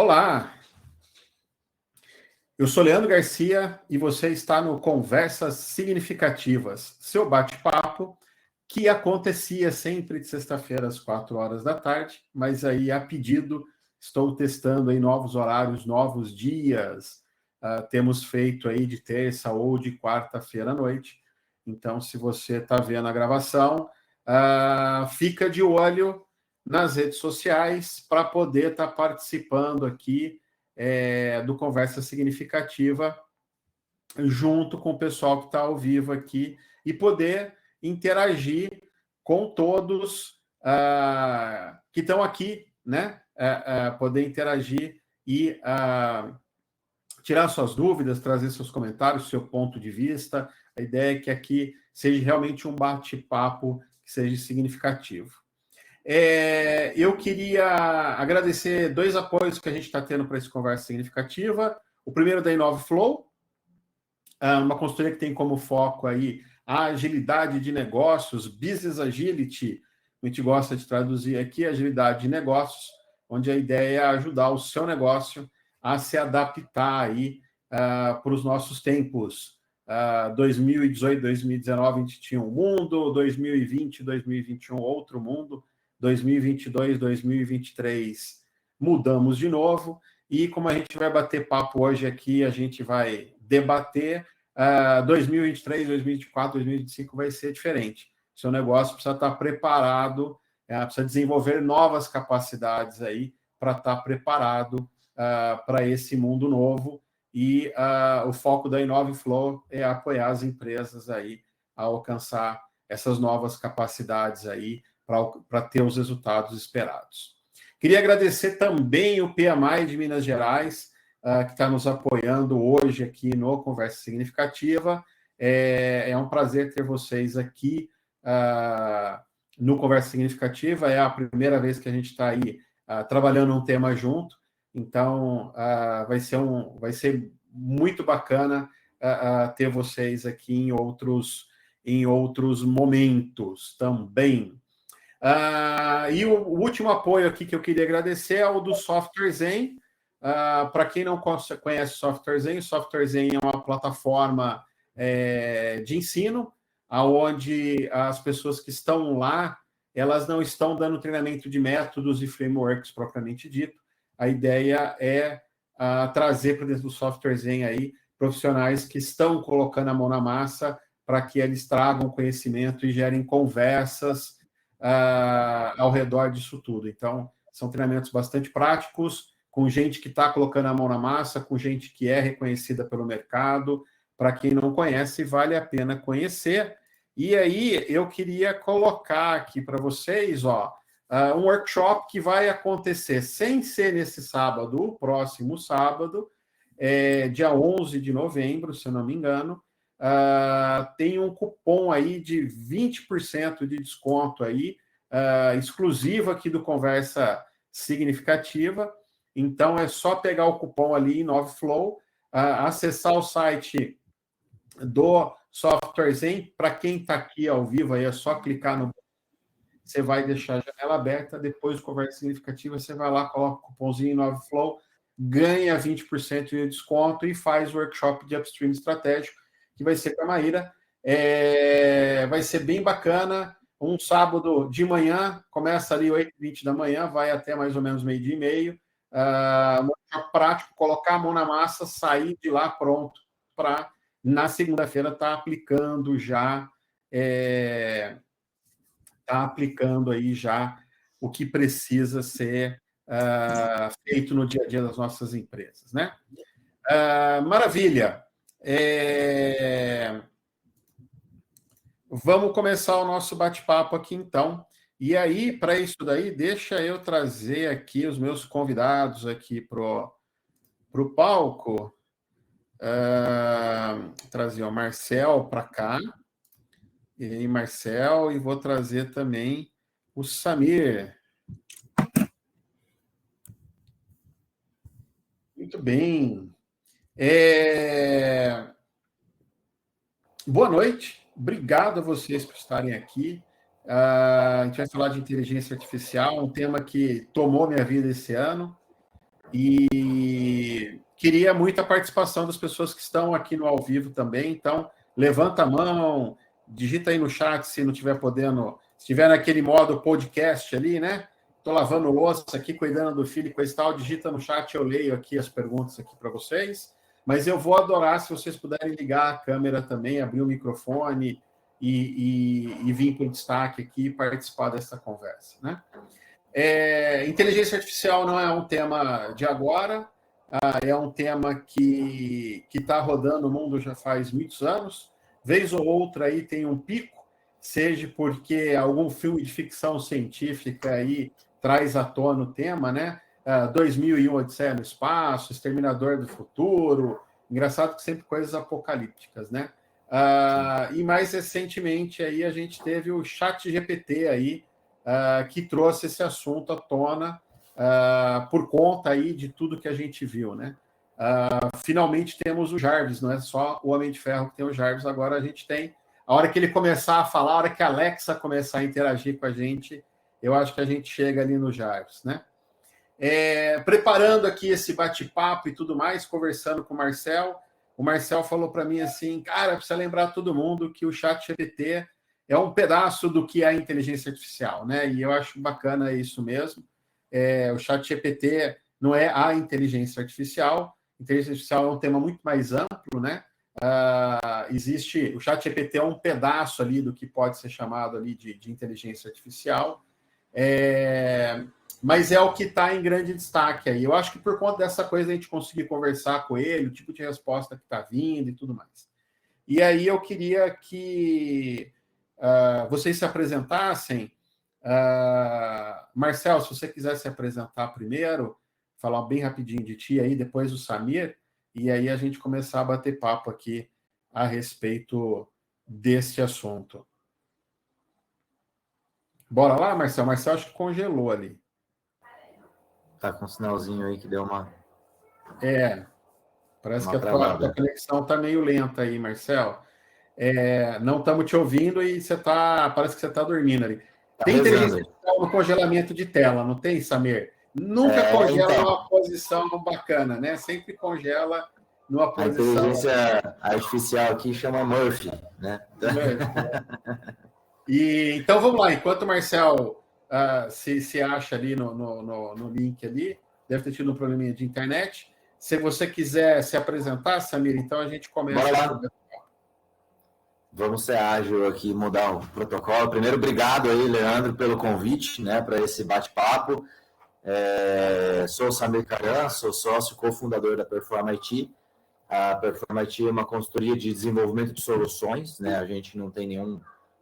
Olá, eu sou Leandro Garcia e você está no Conversas Significativas, seu bate-papo que acontecia sempre de sexta-feira às 4 horas da tarde, mas aí a pedido estou testando aí novos horários, novos dias. Temos feito aí de terça ou de quarta-feira à noite. Então, se você está vendo a gravação, fica de olho nas redes sociais para poder estar participando aqui do Conversa Significativa junto com o pessoal que está ao vivo aqui e poder interagir com todos que estão aqui, né? Poder interagir e tirar suas dúvidas, trazer seus comentários, seu ponto de vista. A ideia é que aqui seja realmente um bate-papo que seja significativo. Eu queria agradecer 2 apoios que a gente está tendo para essa conversa significativa. O primeiro da InovaFlow, uma consultoria que tem como foco aí a agilidade de negócios, business agility, a gente gosta de traduzir aqui agilidade de negócios, onde a ideia é ajudar o seu negócio a se adaptar aí para os nossos tempos. 2018, 2019 a gente tinha um mundo, 2020, 2021 outro mundo, 2022, 2023 mudamos de novo, e como a gente vai bater papo hoje aqui, a gente vai debater 2023, 2024, 2025 vai ser diferente. Seu negócio precisa estar preparado, precisa desenvolver novas capacidades aí para estar preparado para esse mundo novo, e o foco da InovaFlow é apoiar as empresas aí a alcançar essas novas capacidades aí para ter os resultados esperados. Queria agradecer também o PMI de Minas Gerais, que está nos apoiando hoje aqui no Conversa Significativa. É um prazer ter vocês aqui no Conversa Significativa. É a primeira vez que a gente está aí trabalhando um tema junto, então vai ser muito bacana ter vocês aqui em outros momentos também. E o último apoio aqui que eu queria agradecer é o do Software Zen. Para quem não conhece o Software Zen é uma plataforma de ensino, onde as pessoas que estão lá, elas não estão dando treinamento de métodos e frameworks propriamente dito. A ideia é trazer para dentro do Software Zen aí profissionais que estão colocando a mão na massa para que eles tragam conhecimento e gerem conversas ao redor disso tudo. Então, são treinamentos bastante práticos, com gente que está colocando a mão na massa, com gente que é reconhecida pelo mercado. Para quem não conhece, vale a pena conhecer. E aí, eu queria colocar aqui para vocês, um workshop que vai acontecer sem ser nesse sábado, o próximo sábado, dia 11 de novembro, se eu não me engano. Tem um cupom aí de 20% de desconto aí, exclusivo aqui do Conversa Significativa. Então, é só pegar o cupom ali, InovaFlow, acessar o site do Software Zen. Para quem está aqui ao vivo, aí é só clicar no... Você vai deixar a janela aberta, depois do Conversa Significativa, você vai lá, coloca o cupomzinho InovaFlow, ganha 20% de desconto e faz o workshop de Upstream Estratégico, que vai ser com a Maíra. Vai ser bem bacana. Um sábado de manhã, começa ali 8h20 da manhã, vai até mais ou menos 12h30. Um prático, colocar a mão na massa, sair de lá pronto para, na segunda-feira, estar aplicando já, aí já o que precisa ser feito no dia a dia das nossas empresas, né? Maravilha! Vamos começar o nosso bate-papo aqui, então. E aí, para isso daí, deixa eu trazer aqui os meus convidados aqui para o palco. Trazer o Marcel para cá. E aí, Marcel, e vou trazer também o Samir. Muito bem. Boa noite. Obrigado a vocês por estarem aqui. A gente vai falar de inteligência artificial, um tema que tomou minha vida esse ano. E queria muita participação das pessoas que estão aqui no ao vivo também. Então, levanta a mão, digita aí no chat se não estiver podendo, se estiver naquele modo podcast ali, né? Estou lavando louça aqui, cuidando do filho e coisa e tal. Digita no chat, eu leio aqui as perguntas aqui para vocês. Mas eu vou adorar se vocês puderem ligar a câmera também, abrir o microfone e vir para o destaque aqui e participar dessa conversa, né? Inteligência artificial não é um tema de agora, é um tema que está rodando o mundo já faz muitos anos. Vez ou outra aí tem um pico, seja porque algum filme de ficção científica aí traz à tona o tema, né? 2001, Odisseia no Espaço, Exterminador do Futuro. Engraçado que sempre coisas apocalípticas, né? E mais recentemente aí a gente teve o ChatGPT aí, que trouxe esse assunto à tona por conta aí de tudo que a gente viu, né? Finalmente temos o Jarvis, não é só o Homem de Ferro que tem o Jarvis, agora a gente tem. A hora que ele começar a falar, a hora que a Alexa começar a interagir com a gente, eu acho que a gente chega ali no Jarvis, né? Preparando aqui esse bate-papo e tudo mais, conversando com o Marcel falou para mim assim, cara, precisa lembrar todo mundo que o ChatGPT é um pedaço do que é a inteligência artificial, né? E eu acho bacana isso mesmo. O ChatGPT não é a inteligência artificial. Inteligência artificial é um tema muito mais amplo, né? O ChatGPT é um pedaço ali do que pode ser chamado ali de inteligência artificial. Mas é o que está em grande destaque aí. Eu acho que por conta dessa coisa a gente conseguir conversar com ele, o tipo de resposta que está vindo e tudo mais. E aí eu queria que vocês se apresentassem. Marcel, se você quiser se apresentar primeiro, falar bem rapidinho de ti aí, depois o Samir, e aí a gente começar a bater papo aqui a respeito deste assunto. Bora lá, Marcel? Marcel acho que congelou ali. Tá com um sinalzinho aí que deu uma... Parece que a tua conexão está meio lenta aí, Marcel. Não estamos te ouvindo e parece que você está dormindo ali. Tem inteligência artificial no congelamento de tela, não tem, Samir? Nunca congela numa posição bacana, né? Sempre congela numa posição... A inteligência artificial aqui chama Murphy, né? Então, vamos lá. Enquanto o Marcel se acha ali no link ali, deve ter tido um probleminha de internet. Se você quiser se apresentar, Samir, então a gente começa. Bora lá. Vamos ser ágil aqui, mudar o protocolo. Primeiro, obrigado aí, Leandro, pelo convite, né, para esse bate-papo. Sou o Samir Karan, sou sócio cofundador da Performa IT. A Performa IT é uma consultoria de desenvolvimento de soluções, né? A gente não tem nenhum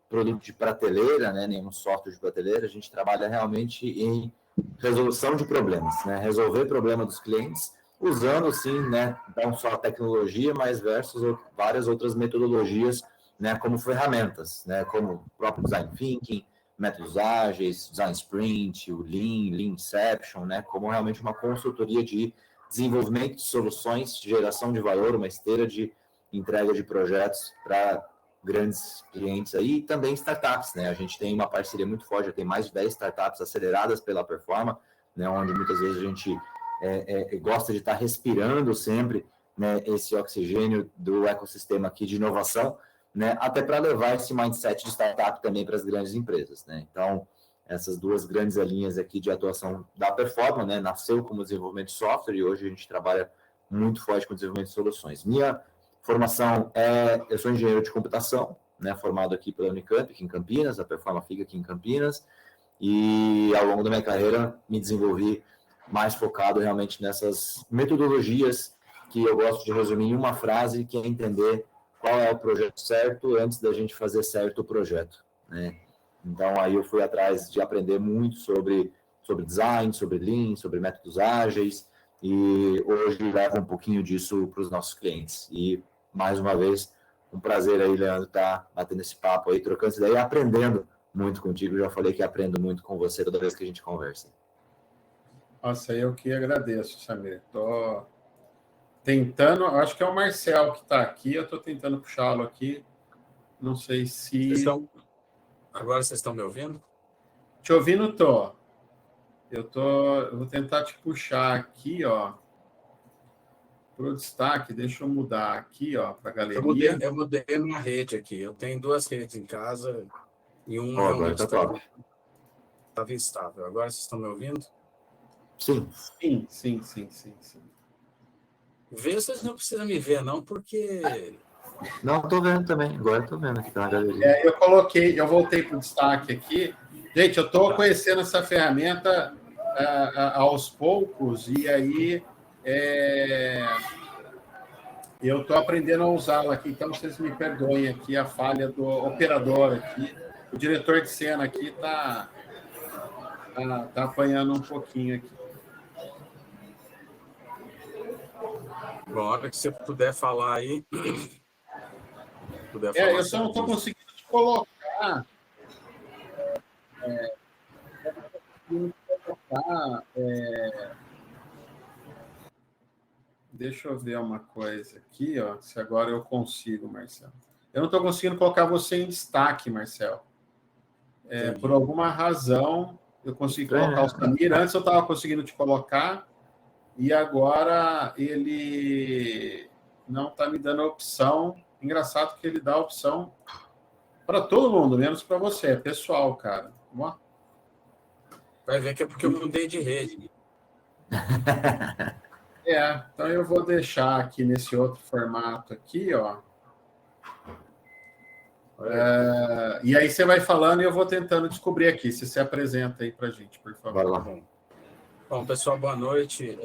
produto de prateleira, né, nenhum software de prateleira. A gente trabalha realmente em resolução de problemas, né, resolver problema dos clientes, usando, sim, né, não só a tecnologia, mas versus várias outras metodologias, né, como ferramentas, né, como o próprio Design Thinking, métodos ágeis, Design Sprint, o Lean Inception, né, como realmente uma consultoria de desenvolvimento de soluções, de geração de valor, uma esteira de entrega de projetos para grandes clientes aí, e também startups, né? A gente tem uma parceria muito forte, já tem mais de 10 startups aceleradas pela Performa, né? Onde muitas vezes a gente gosta de estar respirando sempre, né, esse oxigênio do ecossistema aqui de inovação, né? Até para levar esse mindset de startup também para as grandes empresas, né? Então, essas duas grandes linhas aqui de atuação da Performa, né? Nasceu como desenvolvimento de software e hoje a gente trabalha muito forte com desenvolvimento de soluções. Minha formação eu sou engenheiro de computação, né, formado aqui pela Unicamp, aqui em Campinas, a Performa fica aqui em Campinas, e ao longo da minha carreira me desenvolvi mais focado realmente nessas metodologias que eu gosto de resumir em uma frase, que é entender qual é o projeto certo antes da gente fazer certo o projeto, né? Então, aí eu fui atrás de aprender muito sobre design, sobre Lean, sobre métodos ágeis, e hoje levo um pouquinho disso para os nossos clientes. E, mais uma vez, um prazer aí, Leandro, estar batendo esse papo aí, trocando essa ideia e aprendendo muito contigo. Já falei que aprendo muito com você toda vez que a gente conversa. Nossa, eu que agradeço, Samir. Estou tentando, acho que é o Marcel que está aqui, eu estou tentando puxá-lo aqui. Não sei se... Agora vocês estão me ouvindo? Te ouvindo, tô. Eu vou tentar te puxar aqui, ó, para o destaque. Deixa eu mudar aqui, ó, para a galeria. Eu mudei a minha rede aqui. Eu tenho 2 redes em casa e uma Agora realmente tá top. estava instável. Agora vocês estão me ouvindo? Sim. Sim. Vê, vocês não precisam me ver, não, porque... Não, tô vendo também. Agora eu tô vendo aqui, tá na galeria. Eu voltei para o destaque aqui. Gente, eu estou conhecendo essa ferramenta aos poucos, e aí eu estou aprendendo a usá-la aqui, então vocês me perdoem aqui a falha do operador aqui. O diretor de cena aqui tá apanhando um pouquinho aqui. Bom, a hora que você puder falar aí... Eu só não estou conseguindo te colocar... Deixa eu ver uma coisa aqui, ó, se agora eu consigo, Marcelo. Eu não estou conseguindo colocar você em destaque, Marcelo. Por alguma razão, eu consegui colocar o Samir. Antes eu estava conseguindo te colocar, e agora ele não está me dando a opção. Engraçado que ele dá a opção para todo mundo, menos para você. É pessoal, cara. Vamos lá. Vai ver que é porque eu mudei de rede. Então eu vou deixar aqui nesse outro formato aqui, ó. E aí você vai falando e eu vou tentando descobrir aqui. Se você apresenta aí para a gente, por favor. Bora lá. Bom, pessoal, boa noite.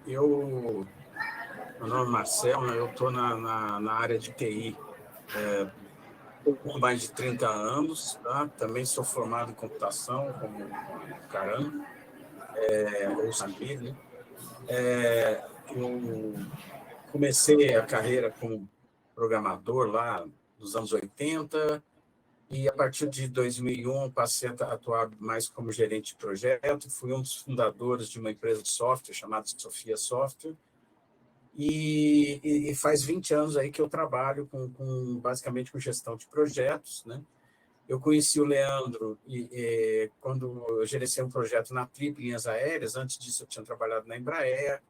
Meu nome é Marcelo, eu estou na área de TI com mais de 30 anos, tá? Também sou formado em computação, como o Caran, ou Samir, né? Eu comecei a carreira como programador lá nos anos 80 e, a partir de 2001, passei a atuar mais como gerente de projeto. Fui um dos fundadores de uma empresa de software chamada Sofia Software. E faz 20 anos aí que eu trabalho basicamente com gestão de projetos, né? Eu conheci o Leandro quando eu gerenciei um projeto na Trip Linhas Aéreas. Antes disso, eu tinha trabalhado na Embraer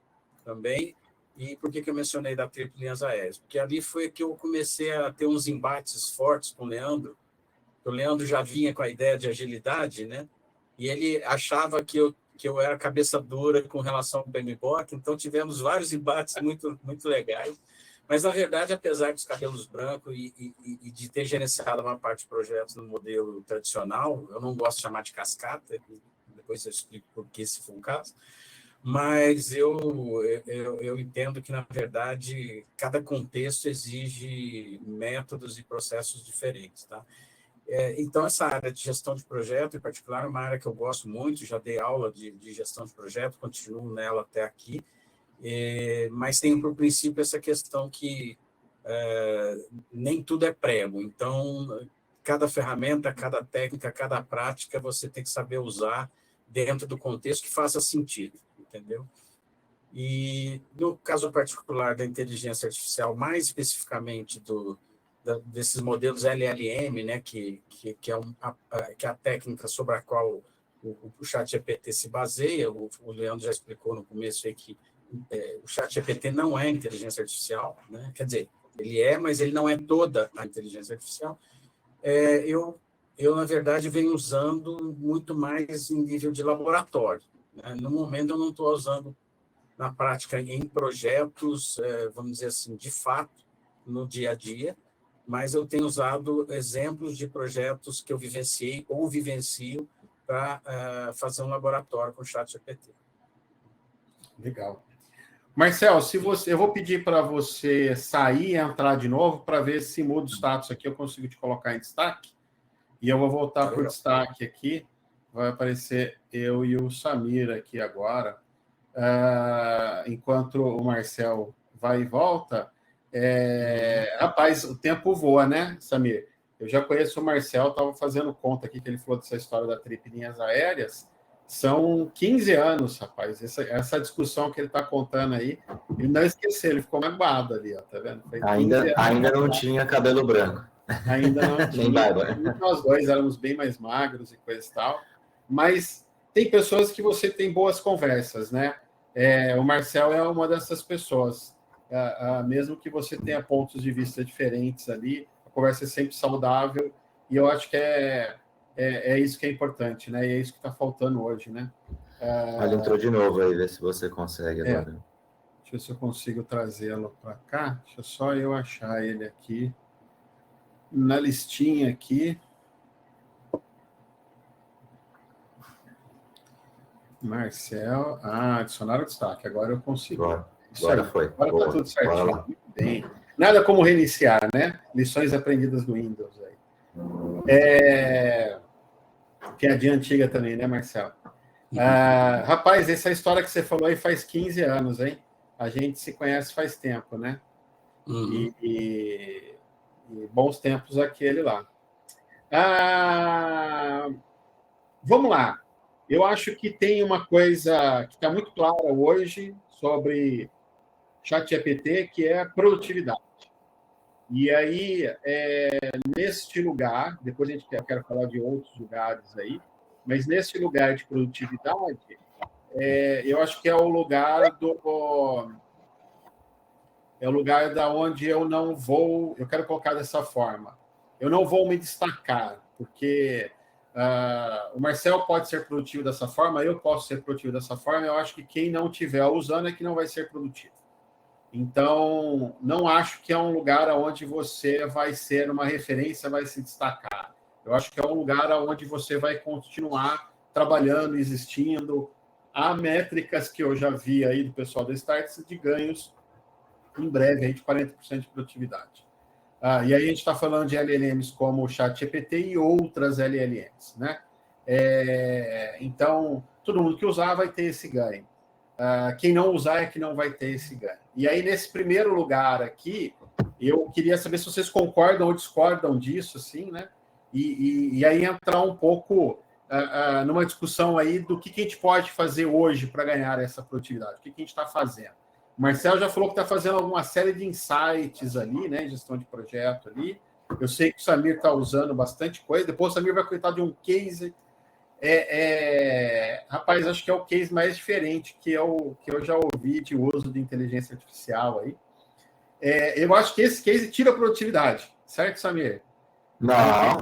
também. E por que eu mencionei da Trip Linhas Aéreas? Porque ali foi que eu comecei a ter uns embates fortes com o Leandro. O Leandro já vinha com a ideia de agilidade, né? E ele achava que eu era cabeça dura com relação ao PMBOK, então tivemos vários embates muito, muito legais. Mas, na verdade, apesar dos cabelos brancos e de ter gerenciado uma parte de projetos no modelo tradicional, eu não gosto de chamar de cascata, depois eu explico por que, se for o caso, mas eu entendo que, na verdade, cada contexto exige métodos e processos diferentes, tá? Então, essa área de gestão de projeto, em particular, é uma área que eu gosto muito, já dei aula de gestão de projeto, continuo nela até aqui, mas tenho por princípio essa questão que nem tudo é prego. Então, cada ferramenta, cada técnica, cada prática, você tem que saber usar dentro do contexto que faça sentido, entendeu? E, no caso particular da inteligência artificial, mais especificamente desses modelos LLM, né, que é a técnica sobre a qual o ChatGPT se baseia. O Leandro já explicou no começo aí que o ChatGPT não é inteligência artificial, né? Quer dizer, ele mas ele não é toda a inteligência artificial. Eu, na verdade, venho usando muito mais em nível de laboratório, né? No momento, eu não estou usando na prática em projetos, vamos dizer assim, de fato, no dia a dia, mas eu tenho usado exemplos de projetos que eu vivenciei ou vivencio para fazer um laboratório com o ChatGPT. Legal. Marcelo, eu vou pedir para você sair e entrar de novo para ver se muda o status aqui, eu consigo te colocar em destaque. E eu vou voltar para o destaque aqui. Vai aparecer eu e o Samir aqui agora. Enquanto o Marcelo vai e volta. Rapaz, o tempo voa, né, Samir? Eu já conheço o Marcelo, estava fazendo conta aqui que ele falou dessa história da Trip Linhas Aéreas. São 15 anos, rapaz. Essa discussão que ele está contando aí, ele não esqueceu, ele ficou magoado ali, ó, tá vendo? Ainda não tinha cabelo branco. Ainda não tinha. Nem barba. Nós dois éramos bem mais magros e coisa e tal. Mas tem pessoas que você tem boas conversas, né? O Marcel é uma dessas pessoas. Mesmo que você tenha pontos de vista diferentes ali, a conversa é sempre saudável, e eu acho que é isso que é importante, né? E é isso que está faltando hoje, né? Ele entrou de novo aí, ver se você consegue agora. Deixa eu ver se eu consigo trazê-lo para cá. Deixa só eu achar ele aqui. Na listinha aqui. Marcel. Adicionar o destaque. Agora eu consigo. Agora foi. Agora está tudo certinho. Muito bem. Nada como reiniciar, né? Lições aprendidas no Windows. Aí. Piadinha antiga também, né, Marcel? Rapaz, essa história que você falou aí faz 15 anos, hein? A gente se conhece faz tempo, né? Uhum. E bons tempos aquele lá. Vamos lá. Eu acho que tem uma coisa que está muito clara hoje sobre ChatGPT, que é a produtividade. E aí, neste lugar, depois eu quero falar de outros lugares aí, mas nesse lugar de produtividade, eu acho que é o lugar da onde eu não vou, eu quero colocar dessa forma, eu não vou me destacar, porque o Marcel pode ser produtivo dessa forma, eu posso ser produtivo dessa forma, eu acho que quem não estiver usando é que não vai ser produtivo. Então, não acho que é um lugar onde você vai ser uma referência, vai se destacar. Eu acho que é um lugar onde você vai continuar trabalhando, existindo. Há métricas que eu já vi aí do pessoal da Starts de ganhos em breve aí de 40% de produtividade. E aí a gente está falando de LLMs como o ChatGPT e outras LLMs, né? Então, todo mundo que usar vai ter esse ganho. Quem não usar é que não vai ter esse ganho. E aí, nesse primeiro lugar aqui, eu queria saber se vocês concordam ou discordam disso, assim, né? E aí entrar um pouco numa discussão aí do que a gente pode fazer hoje para ganhar essa produtividade. O que a gente está fazendo? O Marcel já falou que está fazendo alguma série de insights ali, né? Gestão de projeto ali. Eu sei que o Samir está usando bastante coisa. Depois o Samir vai contar de um case. Rapaz, acho que é o case mais diferente que eu já ouvi de uso de inteligência artificial aí. Eu acho que esse case tira a produtividade, certo, Samir? Não,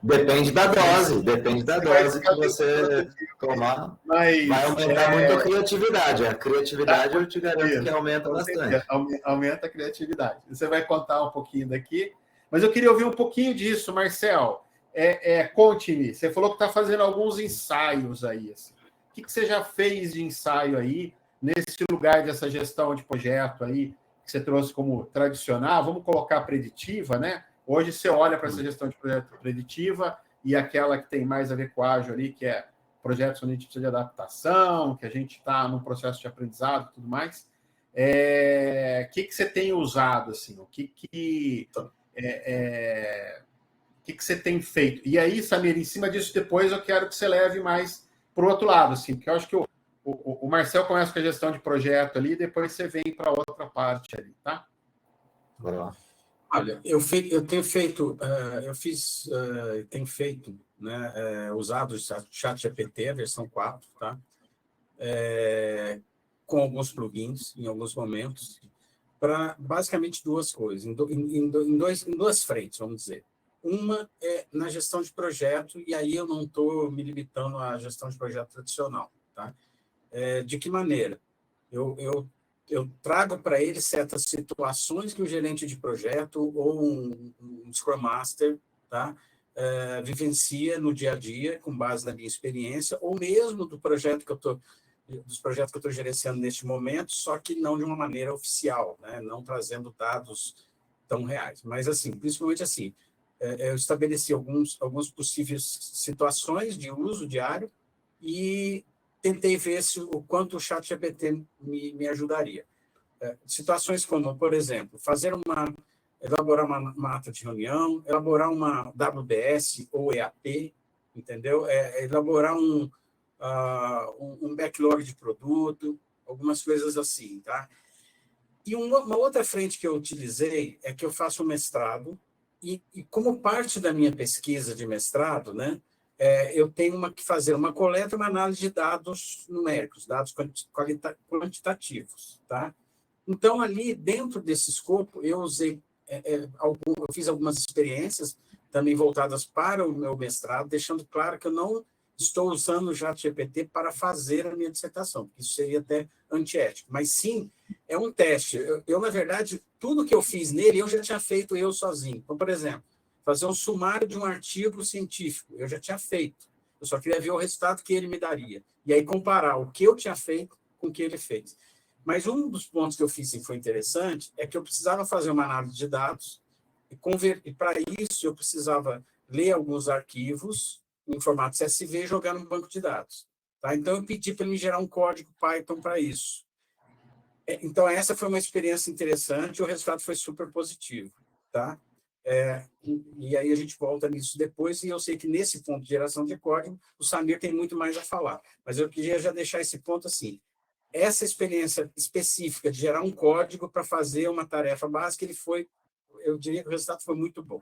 depende da dose que você tomar. Vai aumentar muito a criatividade. A criatividade eu te garanto que aumenta bastante. Aumenta a criatividade. Você vai contar um pouquinho daqui, mas eu queria ouvir um pouquinho disso, Marcel. Conte-me, você falou que está fazendo alguns ensaios aí. Assim. O que você já fez de ensaio aí, nesse lugar dessa gestão de projeto aí, que você trouxe como tradicional? Vamos colocar preditiva, né? Hoje você olha para essa gestão de projeto preditiva e aquela que tem mais a ver com o ágil ali, que é projetos onde a gente precisa de adaptação, que a gente está num processo de aprendizado e tudo mais. O que você tem usado? Assim? O que você tem feito? E aí, Samir, em cima disso, depois eu quero que você leve mais para o outro lado, assim, porque eu acho que o Marcel começa com a gestão de projeto ali, depois você vem para outra parte ali, tá? Bora lá. Olha, tenho feito, né, usado o ChatGPT, a versão 4, tá? Com alguns plugins, em alguns momentos, para basicamente duas coisas, em duas frentes, vamos dizer. Uma é na gestão de projeto, e aí eu não estou me limitando à gestão de projeto tradicional. Tá? De que maneira? Eu trago para ele certas situações que o gerente de projeto ou um Scrum Master, tá? Vivencia no dia a dia, com base na minha experiência, ou mesmo dos projetos que eu estou gerenciando neste momento, só que não de uma maneira oficial, né? Não trazendo dados tão reais. Mas, assim, principalmente assim, eu estabeleci algumas possíveis situações de uso diário e tentei ver o quanto o ChatGPT me ajudaria. Situações como, por exemplo, elaborar uma ata de reunião, elaborar uma WBS ou EAP, entendeu? Elaborar um backlog de produto, algumas coisas assim, tá? E uma outra frente que eu utilizei é que eu faço um mestrado e como parte da minha pesquisa de mestrado, né, eu tenho que fazer uma coleta e uma análise de dados numéricos, dados quantitativos. Tá? Então, ali, dentro desse escopo, eu fiz algumas experiências também voltadas para o meu mestrado, deixando claro que eu não estou usando o ChatGPT para fazer a minha dissertação, porque isso seria até antiético, mas sim, é um teste. Na verdade, tudo que eu fiz nele, eu já tinha feito eu sozinho. Então, por exemplo, fazer um sumário de um artigo científico, eu já tinha feito. Eu só queria ver o resultado que ele me daria. E aí comparar o que eu tinha feito com o que ele fez. Mas um dos pontos que eu fiz que foi interessante é que eu precisava fazer uma análise de dados e para isso eu precisava ler alguns arquivos em formato CSV e jogar no banco de dados. Tá? Então, eu pedi para ele me gerar um código Python para isso. Então, essa foi uma experiência interessante e o resultado foi super positivo. Tá? E aí a gente volta nisso depois, e eu sei que nesse ponto de geração de código, o Samir tem muito mais a falar. Mas eu queria já deixar esse ponto assim. Essa experiência específica de gerar um código para fazer uma tarefa básica, eu diria que o resultado foi muito bom.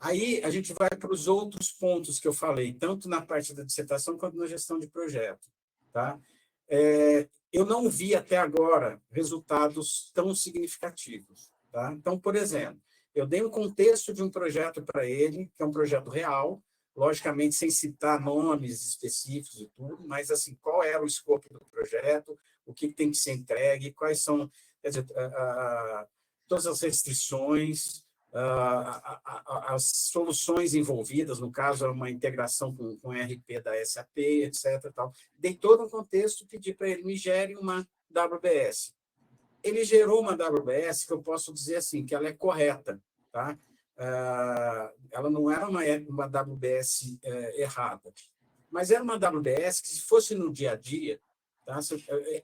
Aí a gente vai para os outros pontos que eu falei, tanto na parte da dissertação quanto na gestão de projeto. Tá? Eu não vi até agora resultados tão significativos. Tá? Então, por exemplo, eu dei um contexto de um projeto para ele, que é um projeto real, logicamente sem citar nomes específicos e tudo, mas assim, qual era o escopo do projeto, o que tem que ser entregue, quais são, quer dizer, todas as restrições, as soluções envolvidas, no caso, era uma integração com o ERP da SAP, etc. Tal. Dei todo um contexto, pedi para ele me gere uma WBS. Ele gerou uma WBS que eu posso dizer assim, que ela é correta. Tá? Ela não era uma WBS errada, mas era uma WBS que, se fosse no dia a dia, tá?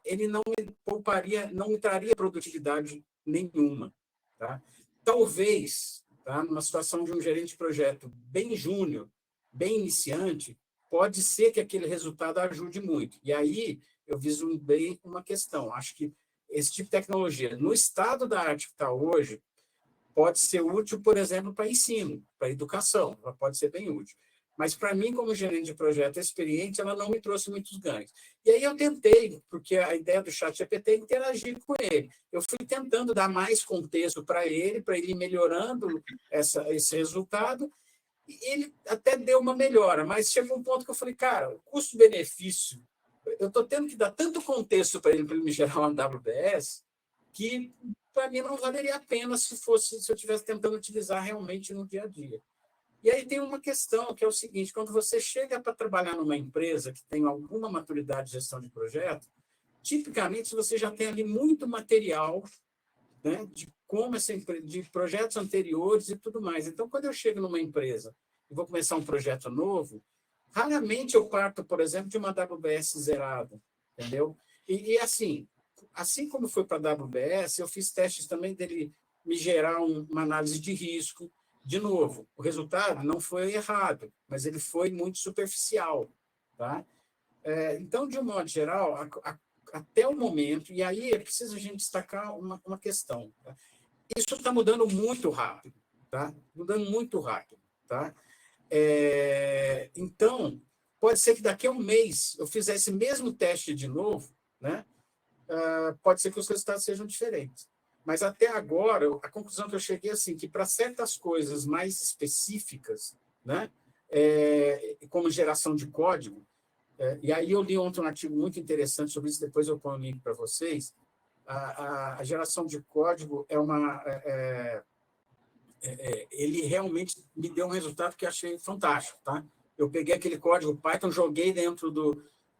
Ele não me pouparia, não me traria produtividade nenhuma. Tá? Talvez, tá, numa situação de um gerente de projeto bem júnior, bem iniciante, pode ser que aquele resultado ajude muito. E aí eu vislumbrei uma questão. Acho que esse tipo de tecnologia, no estado da arte que está hoje, pode ser útil, por exemplo, para ensino, para educação, ela pode ser bem útil. Mas, para mim, como gerente de projeto experiente, ela não me trouxe muitos ganhos. E aí eu tentei, porque a ideia do ChatGPT é interagir com ele. Eu fui tentando dar mais contexto para ele ir melhorando esse resultado, e ele até deu uma melhora, mas chegou um ponto que eu falei, cara, o custo-benefício, eu estou tendo que dar tanto contexto para ele me gerar uma WBS, que para mim não valeria a pena se eu estivesse tentando utilizar realmente no dia a dia. E aí tem uma questão, que é o seguinte, quando você chega para trabalhar numa empresa que tem alguma maturidade de gestão de projeto, tipicamente você já tem ali muito material, né, de como de projetos anteriores e tudo mais. Então, quando eu chego numa empresa e vou começar um projeto novo, raramente eu parto, por exemplo, de uma WBS zerada, entendeu? E assim como foi para a WBS, eu fiz testes também dele me gerar uma análise de risco. De novo, o resultado não foi errado, mas ele foi muito superficial. Tá? Então, de um modo geral, até o momento, e aí é preciso a gente destacar uma questão. Tá? Isso está mudando muito rápido. Tá? Mudando muito rápido. Tá? Então, pode ser que daqui a um mês eu fizesse esse mesmo teste de novo, né? Pode ser que os resultados sejam diferentes. Mas até agora, a conclusão que eu cheguei é assim, que para certas coisas mais específicas, né, como geração de código, e aí eu li ontem um artigo muito interessante sobre isso, depois eu ponho o link para vocês, a geração de código ele realmente me deu um resultado que eu achei fantástico. Tá? Eu peguei aquele código Python, joguei dentro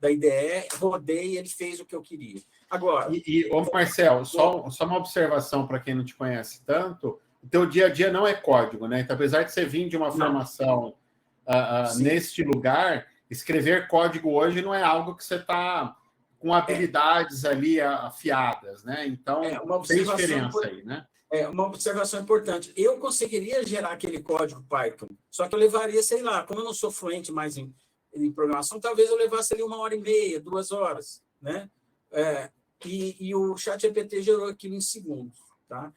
da IDE, rodei e ele fez o que eu queria. Agora... Ô Marcel, só uma observação para quem não te conhece tanto, o teu dia a dia não é código, né? Então, apesar de você vir de uma formação neste lugar, escrever código hoje não é algo que você está com habilidades ali afiadas, né? Então, tem diferença aí, né? Uma observação importante. Eu conseguiria gerar aquele código Python, só que eu levaria, sei lá, como eu não sou fluente mais em programação, talvez eu levasse ali 1h30, 2 horas, né? E o ChatGPT gerou aquilo em segundos. Tá?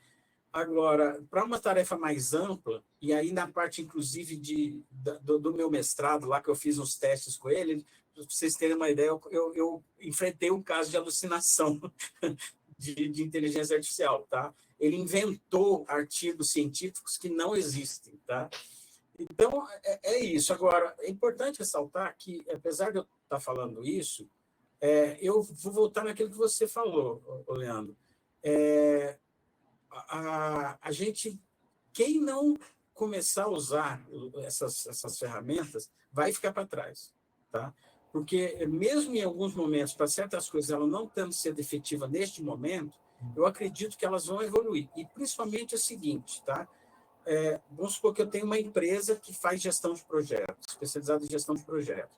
Agora, para uma tarefa mais ampla, e aí na parte, inclusive, do meu mestrado, lá que eu fiz uns testes com ele, para vocês terem uma ideia, eu enfrentei um caso de alucinação de inteligência artificial, tá? Ele inventou artigos científicos que não existem, tá? Então, é isso. Agora, é importante ressaltar que, apesar de eu estar falando isso, eu vou voltar naquilo que você falou, Leandro. A gente, quem não começar a usar essas ferramentas, vai ficar para trás, tá? Porque, mesmo em alguns momentos, para certas coisas, ela não tendo sido efetiva neste momento, eu acredito que elas vão evoluir. E, principalmente, é o seguinte, tá? Vamos supor que eu tenho uma empresa que faz gestão de projetos, especializada em gestão de projetos.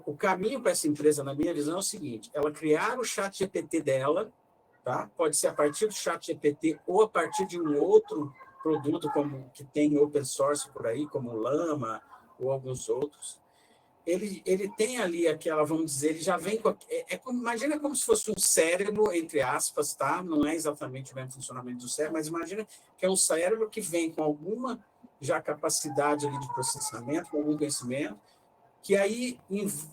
O caminho para essa empresa, na minha visão, é o seguinte: ela criar o chat GPT dela, tá? Pode ser a partir do chat GPT ou a partir de um outro produto como que tem open source por aí, como o Llama ou alguns outros. Ele tem ali aquela, vamos dizer, ele já vem com... imagina como se fosse um cérebro, entre aspas, tá? Não é exatamente o mesmo funcionamento do cérebro, mas imagina que é um cérebro que vem com alguma já capacidade ali de processamento, com algum conhecimento, que aí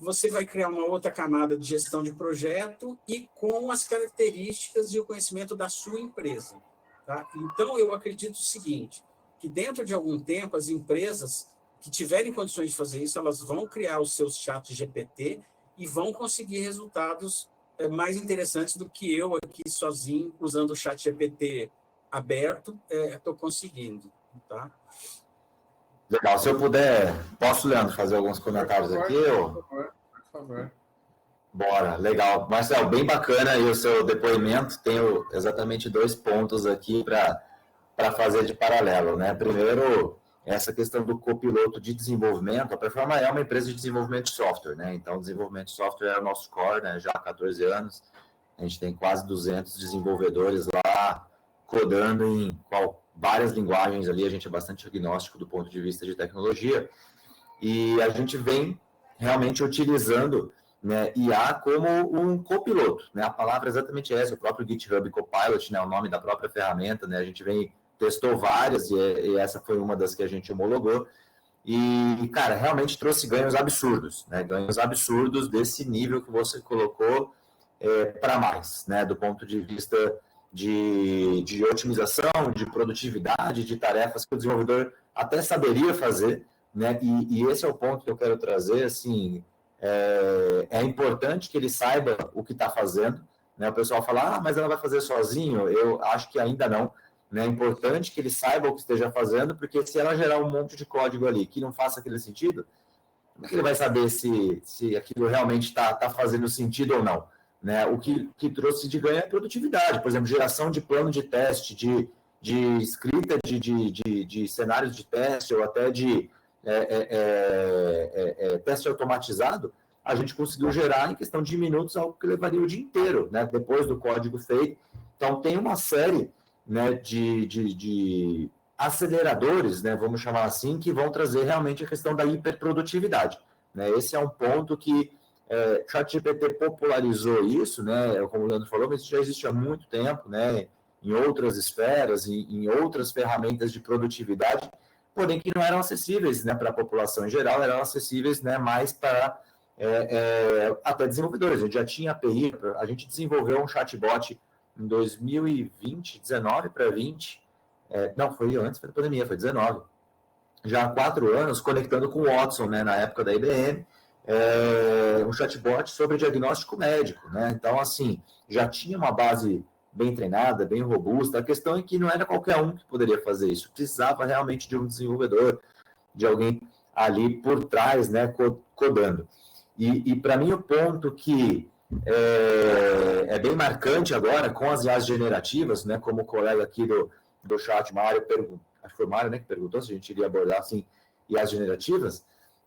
você vai criar uma outra camada de gestão de projeto e com as características e o conhecimento da sua empresa, tá? Então, eu acredito o seguinte, que dentro de algum tempo, as empresas que tiverem condições de fazer isso, elas vão criar os seus chats GPT e vão conseguir resultados mais interessantes do que eu aqui sozinho, usando o chat GPT aberto, estou conseguindo, tá? Legal. Se eu puder, posso, Leandro, fazer alguns comentários aqui? Por favor. Bora, legal. Marcelo, bem bacana aí o seu depoimento. Tenho exatamente 2 pontos aqui para fazer de paralelo, né? Primeiro, essa questão do copiloto de desenvolvimento. A Performa é uma empresa de desenvolvimento de software, né? Então, desenvolvimento de software é o nosso core, né? Já há 14 anos. A gente tem quase 200 desenvolvedores lá codando em várias linguagens ali. A gente é bastante agnóstico do ponto de vista de tecnologia. E a gente vem realmente utilizando, né, IA como um copiloto, né? A palavra é exatamente essa, o próprio GitHub Copilot, né, o nome da própria ferramenta, né? A gente testou várias e essa foi uma das que a gente homologou. E, cara, realmente trouxe ganhos absurdos, né? Ganhos absurdos desse nível que você colocou para mais, né? Do ponto de vista de otimização, de produtividade, de tarefas que o desenvolvedor até saberia fazer, né? E esse é o ponto que eu quero trazer, assim, é importante que ele saiba o que está fazendo, né? O pessoal fala, mas ela vai fazer sozinho? Eu acho que ainda não, né? É importante que ele saiba o que esteja fazendo, porque se ela gerar um monte de código ali que não faça aquele sentido, como é que ele vai saber se aquilo realmente está fazendo sentido ou não? Né? O que trouxe de ganho é produtividade, por exemplo, geração de plano de teste, de escrita de cenários de teste ou até de teste automatizado, a gente conseguiu gerar em questão de minutos algo que levaria o dia inteiro, né? Depois do código feito. Então, tem uma série, né, de aceleradores, né, vamos chamar assim, que vão trazer realmente a questão da hiperprodutividade, né? Esse é um ponto que o ChatGPT popularizou isso, né? Como o Leandro falou, mas isso já existe há muito tempo, né? Em outras esferas, em outras ferramentas de produtividade, porém que não eram acessíveis, né, para a população em geral, eram acessíveis, né, mais para até desenvolvedores. A gente já tinha API, a gente desenvolveu um chatbot em 2020, 19 para 20, não, foi antes da pandemia, foi 19, já há 4 anos, conectando com o Watson, né, na época da IBM, um chatbot sobre diagnóstico médico, né? Então, assim, já tinha uma base bem treinada, bem robusta. A questão é que não era qualquer um que poderia fazer isso. Precisava realmente de um desenvolvedor, de alguém ali por trás, né, codando. E para mim, o ponto que é bem marcante agora, com as IAs generativas, né, como o colega aqui do chat, Mário, acho que foi o Mário, né, que perguntou se a gente iria abordar, assim, IAs generativas,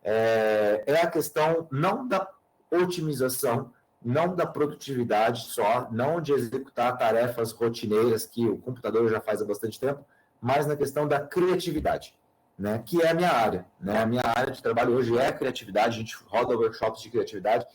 é a questão não da otimização, não da produtividade só, não de executar tarefas rotineiras que o computador já faz há bastante tempo, mas na questão da criatividade, né? Que é a minha área, né? A minha área de trabalho hoje é a criatividade, a gente roda workshops de criatividade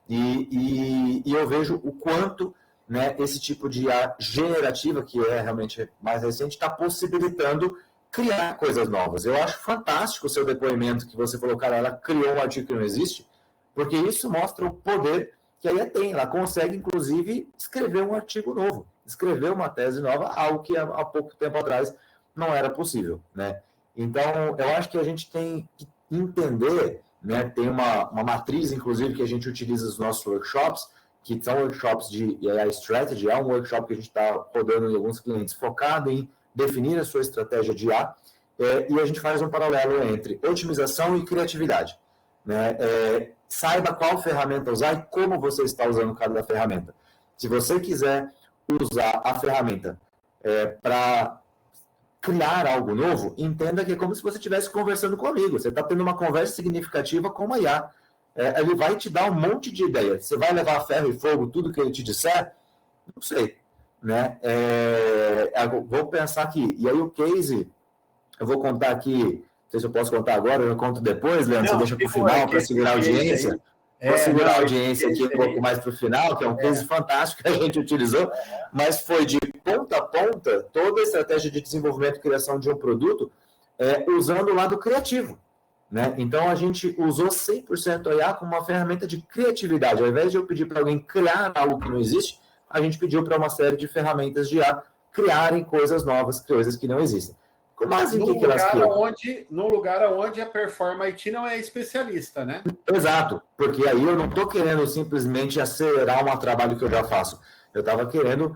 e eu vejo o quanto né, esse tipo de IA generativa, que é realmente mais recente, está possibilitando criar coisas novas. Eu acho fantástico o seu depoimento que você falou, cara, ela criou um artigo que não existe, porque isso mostra o poder que a IA tem. Ela consegue, inclusive, escrever um artigo novo, escrever uma tese nova, algo que há pouco tempo atrás não era possível, né? Então, eu acho que a gente tem que entender, né? Tem uma matriz, inclusive, que a gente utiliza nos nossos workshops, que são workshops de AI Strategy, é um workshop que a gente está rodando em alguns clientes, focado em definir a sua estratégia de IA, e a gente faz um paralelo entre otimização e criatividade, né? Saiba qual ferramenta usar e como você está usando cada ferramenta. Se você quiser usar a ferramenta para criar algo novo, entenda que é como se você estivesse conversando com um amigo. Você está tendo uma conversa significativa com uma IA. Ele vai te dar um monte de ideias. Você vai levar a ferro e fogo tudo que ele te disser? Não sei, né? Vou pensar aqui. E aí o case, eu vou contar aqui, não sei se eu posso contar agora, eu conto depois, Leandro, você deixa para o final para segurar a audiência. Vou segurar a audiência aqui um pouco mais para o final, que é um case fantástico que a gente utilizou, mas foi de ponta a ponta toda a estratégia de desenvolvimento e criação de um produto usando o lado criativo, né? Então, a gente usou 100% a IA como uma ferramenta de criatividade. Ao invés de eu pedir para alguém criar algo que não existe, a gente pediu para uma série de ferramentas de IA criarem coisas novas, coisas que não existem. Mas num lugar onde a Perform IT não é especialista, né? Exato, porque aí eu não estou querendo simplesmente acelerar um trabalho que eu já faço. Eu estava querendo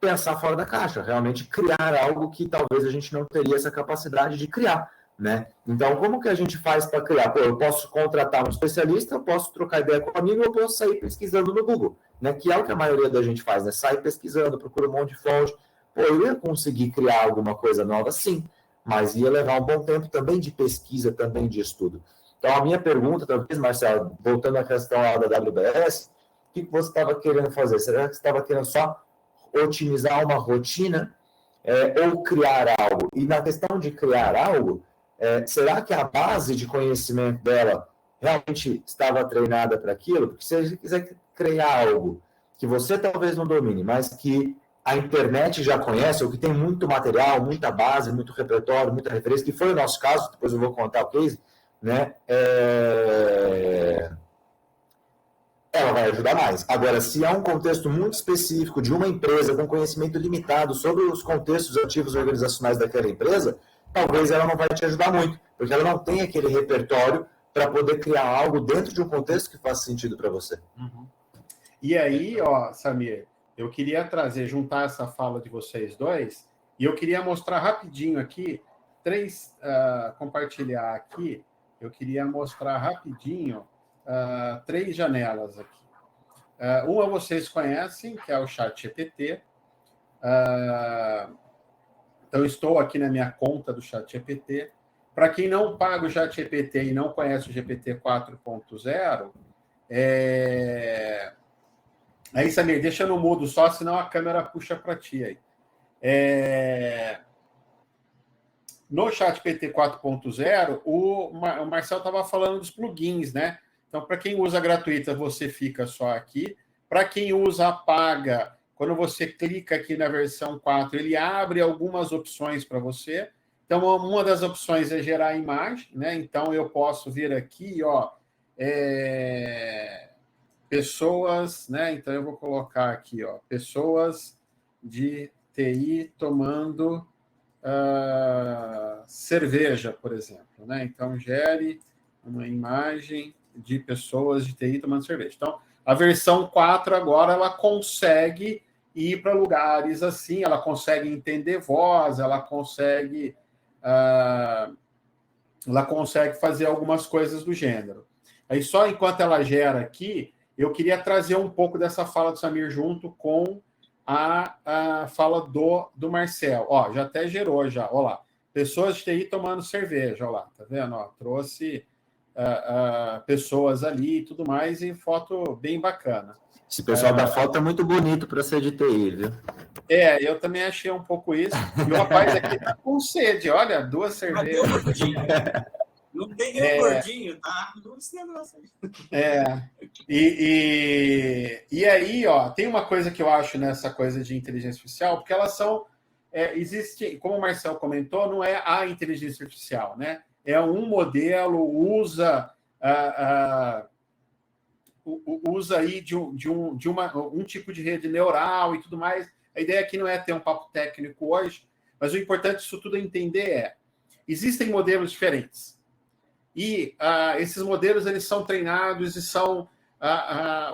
pensar fora da caixa, realmente criar algo que talvez a gente não teria essa capacidade de criar, né? Então, como que a gente faz para criar? Pô, eu posso contratar um especialista, eu posso trocar ideia com um amigo, eu posso sair pesquisando no Google, né? Que é o que a maioria da gente faz, né? Sai pesquisando, procura um monte de fonte. Pô, eu ia conseguir criar alguma coisa nova? Sim, mas ia levar um bom tempo também de pesquisa, também de estudo. Então, a minha pergunta, talvez, Marcelo, voltando à questão lá da AWS, o que você estava querendo fazer? Será que você estava querendo só otimizar uma rotina ou criar algo? E na questão de criar algo, será que a base de conhecimento dela realmente estava treinada para aquilo? Porque se você quiser criar algo que você talvez não domine, mas que a internet já conhece, ou que tem muito material, muita base, muito repertório, muita referência, que foi o nosso caso, depois eu vou contar o case, né? Ela vai ajudar mais. Agora, se há um contexto muito específico de uma empresa com conhecimento limitado sobre os contextos ativos organizacionais daquela empresa, talvez ela não vai te ajudar muito, porque ela não tem aquele repertório para poder criar algo dentro de um contexto que faça sentido para você. Uhum. E aí, Samir, eu queria juntar essa fala de vocês dois, e eu queria mostrar rapidinho aqui, compartilhar aqui, eu queria mostrar rapidinho 3 janelas aqui. Uma vocês conhecem, que é o ChatGPT. Então, estou aqui na minha conta do ChatGPT. Para quem não paga o ChatGPT e não conhece o GPT 4.0, aí, Samir, deixa no mudo só, senão a câmera puxa para ti aí. No ChatGPT 4.0, o Marcel estava falando dos plugins, né? Então, para quem usa gratuita, você fica só aqui. Para quem usa paga, quando você clica aqui na versão 4, ele abre algumas opções para você. Então, uma das opções é gerar imagem, né? Então, eu posso vir aqui, pessoas, né? Então, eu vou colocar aqui, pessoas de TI tomando cerveja, por exemplo, né? Então, gere uma imagem de pessoas de TI tomando cerveja. Então, a versão 4 agora, ela consegue ir para lugares assim, ela consegue entender voz, ela consegue fazer algumas coisas do gênero. Aí, só enquanto ela gera aqui, eu queria trazer um pouco dessa fala do Samir junto com a fala do Marcel. Já até gerou, já. Olha lá. Pessoas de TI tomando cerveja. Olha lá, tá vendo? Trouxe pessoas ali e tudo mais, e foto bem bacana. Esse pessoal da foto é muito bonito para ser de TI, viu? Eu também achei um pouco isso. E o rapaz aqui tá com sede, olha, 2 cervejas. Não tem nenhum gordinho, tá? Esse negócio aí. E aí, ó, tem uma coisa que eu acho nessa coisa de inteligência artificial, porque elas são. Existe, como o Marcel comentou, não é a inteligência artificial, né? É um modelo, usa aí de um tipo de rede neural e tudo mais. A ideia aqui não é ter um papo técnico hoje, mas o importante disso tudo é entender existem modelos diferentes. E esses modelos eles são treinados e são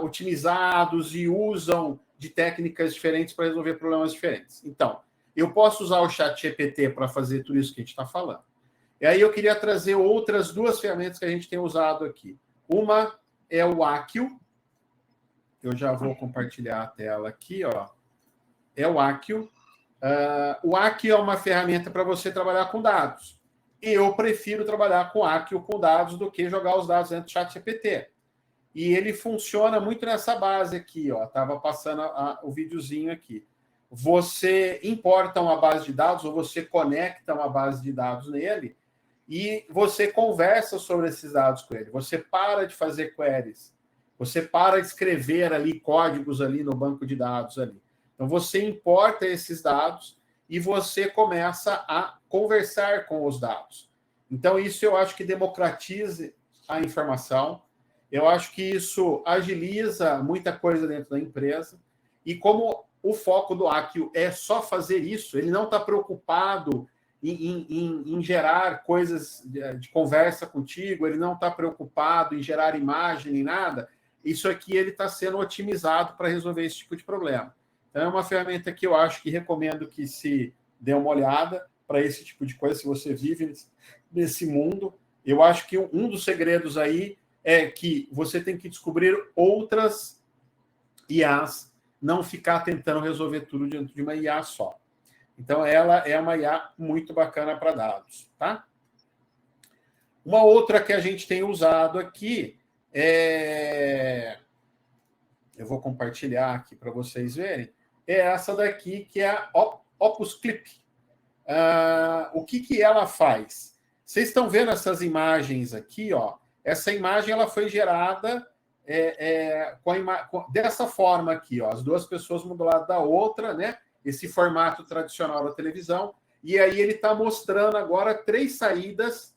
otimizados e usam de técnicas diferentes para resolver problemas diferentes. Então, eu posso usar o ChatGPT para fazer tudo isso que a gente está falando. E aí eu queria trazer outras duas ferramentas que a gente tem usado aqui. Uma é o Accio. Eu já vou compartilhar a tela aqui, ó. É o Accio. O Accio é uma ferramenta para você trabalhar com dados. E eu prefiro trabalhar com Accio com dados do que jogar os dados dentro do ChatGPT. E ele funciona muito nessa base aqui, ó. Estava passando o videozinho aqui. Você importa uma base de dados ou você conecta uma base de dados nele e você conversa sobre esses dados com ele. Você para de fazer queries. Você para de escrever ali códigos ali no banco de dados ali. Então, você importa esses dados e você começa a conversar com os dados. Então, isso eu acho que democratiza a informação. Eu acho que isso agiliza muita coisa dentro da empresa. E como o foco do Accio é só fazer isso, ele não está preocupado em gerar coisas de conversa contigo, ele não está preocupado em gerar imagem nem nada. Isso aqui ele está sendo otimizado para resolver esse tipo de problema. Então, é uma ferramenta que eu acho que recomendo que se dê uma olhada para esse tipo de coisa, se você vive nesse mundo. Eu acho que um dos segredos aí é que você tem que descobrir outras IAs, não ficar tentando resolver tudo dentro de uma IA só. Então, ela é uma IA muito bacana para dados, tá? Uma outra que a gente tem usado aqui eu vou compartilhar aqui para vocês verem, é essa daqui, que é a Opus Clip. O que ela faz? Vocês estão vendo essas imagens aqui, ó? Essa imagem ela foi gerada dessa forma aqui, ó, as duas pessoas uma do lado da outra, né? Esse formato tradicional da televisão, e aí ele está mostrando agora 3 saídas,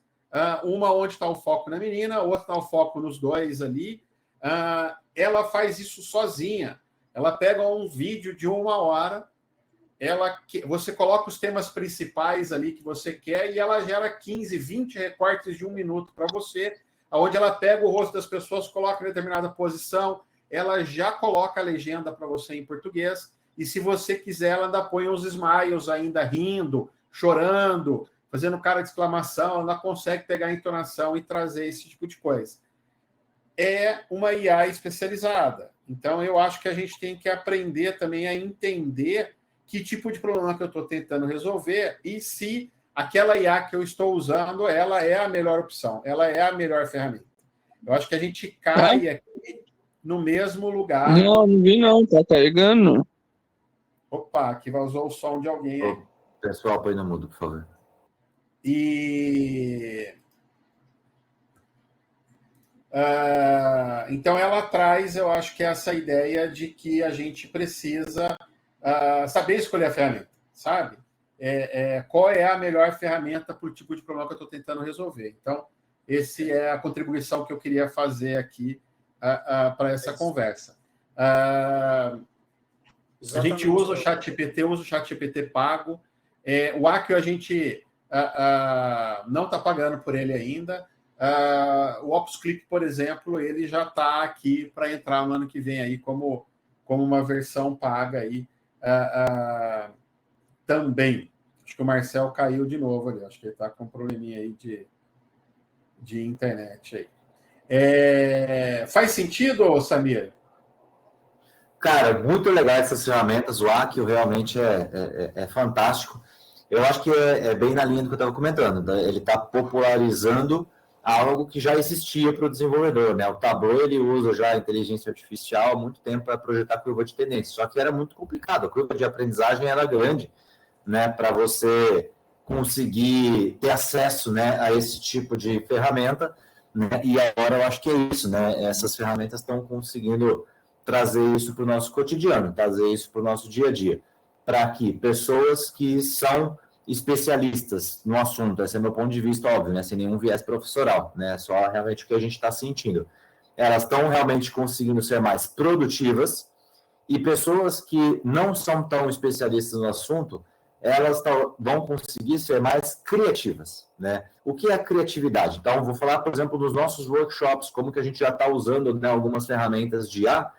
uma onde está o foco na menina, outra está o foco nos dois ali. Ela faz isso sozinha. Ela pega um vídeo de 1 hora, você coloca os temas principais ali que você quer e ela gera 15, 20 recortes de 1 minuto para você, onde ela pega o rosto das pessoas, coloca em determinada posição, ela já coloca a legenda para você em português, e se você quiser, ela ainda põe uns smiles ainda rindo, chorando, fazendo cara de exclamação, ela consegue pegar a entonação e trazer esse tipo de coisa. É uma IA especializada. Então, eu acho que a gente tem que aprender também a entender que tipo de problema que eu estou tentando resolver e se aquela IA que eu estou usando, ela é a melhor opção, ela é a melhor ferramenta. Eu acho que a gente cai aqui no mesmo lugar. Não vi não, tá carregando. Opa, aqui vazou o som de alguém aí. Pessoal, põe no mudo, por favor. Então, ela traz, eu acho que essa ideia de que a gente precisa saber escolher a ferramenta, sabe? Qual é a melhor ferramenta para o tipo de problema que eu estou tentando resolver. Então, essa é a contribuição que eu queria fazer aqui para essa conversa. A gente usa o ChatGPT, usa o ChatGPT pago. O Accio a gente não está pagando por ele ainda. O Opus Clip, por exemplo, ele já está aqui para entrar no ano que vem aí como uma versão paga aí também. Acho que o Marcel caiu de novo ali. Acho que ele está com um probleminha aí de internet aí. Faz sentido, Samir? Cara, muito legal essas ferramentas. O Accio realmente é fantástico. Eu acho que é bem na linha do que eu estava comentando. Ele está popularizando algo que já existia para o desenvolvedor, né? O Tableau, ele usa já a inteligência artificial há muito tempo para projetar curva de tendência, só que era muito complicado, a curva de aprendizagem era grande, né? Para você conseguir ter acesso, né, a esse tipo de ferramenta, né? E agora eu acho que é isso, né? Essas ferramentas estão conseguindo trazer isso para o nosso cotidiano, trazer isso para o nosso dia a dia, para que pessoas que são especialistas no assunto, esse é meu ponto de vista, óbvio, né? Sem nenhum viés professoral, né? Só realmente o que a gente está sentindo. Elas estão realmente conseguindo ser mais produtivas, e pessoas que não são tão especialistas no assunto, elas vão conseguir ser mais criativas, né? O que é a criatividade? Então, vou falar, por exemplo, dos nossos workshops, como que a gente já está usando, né, algumas ferramentas de IA.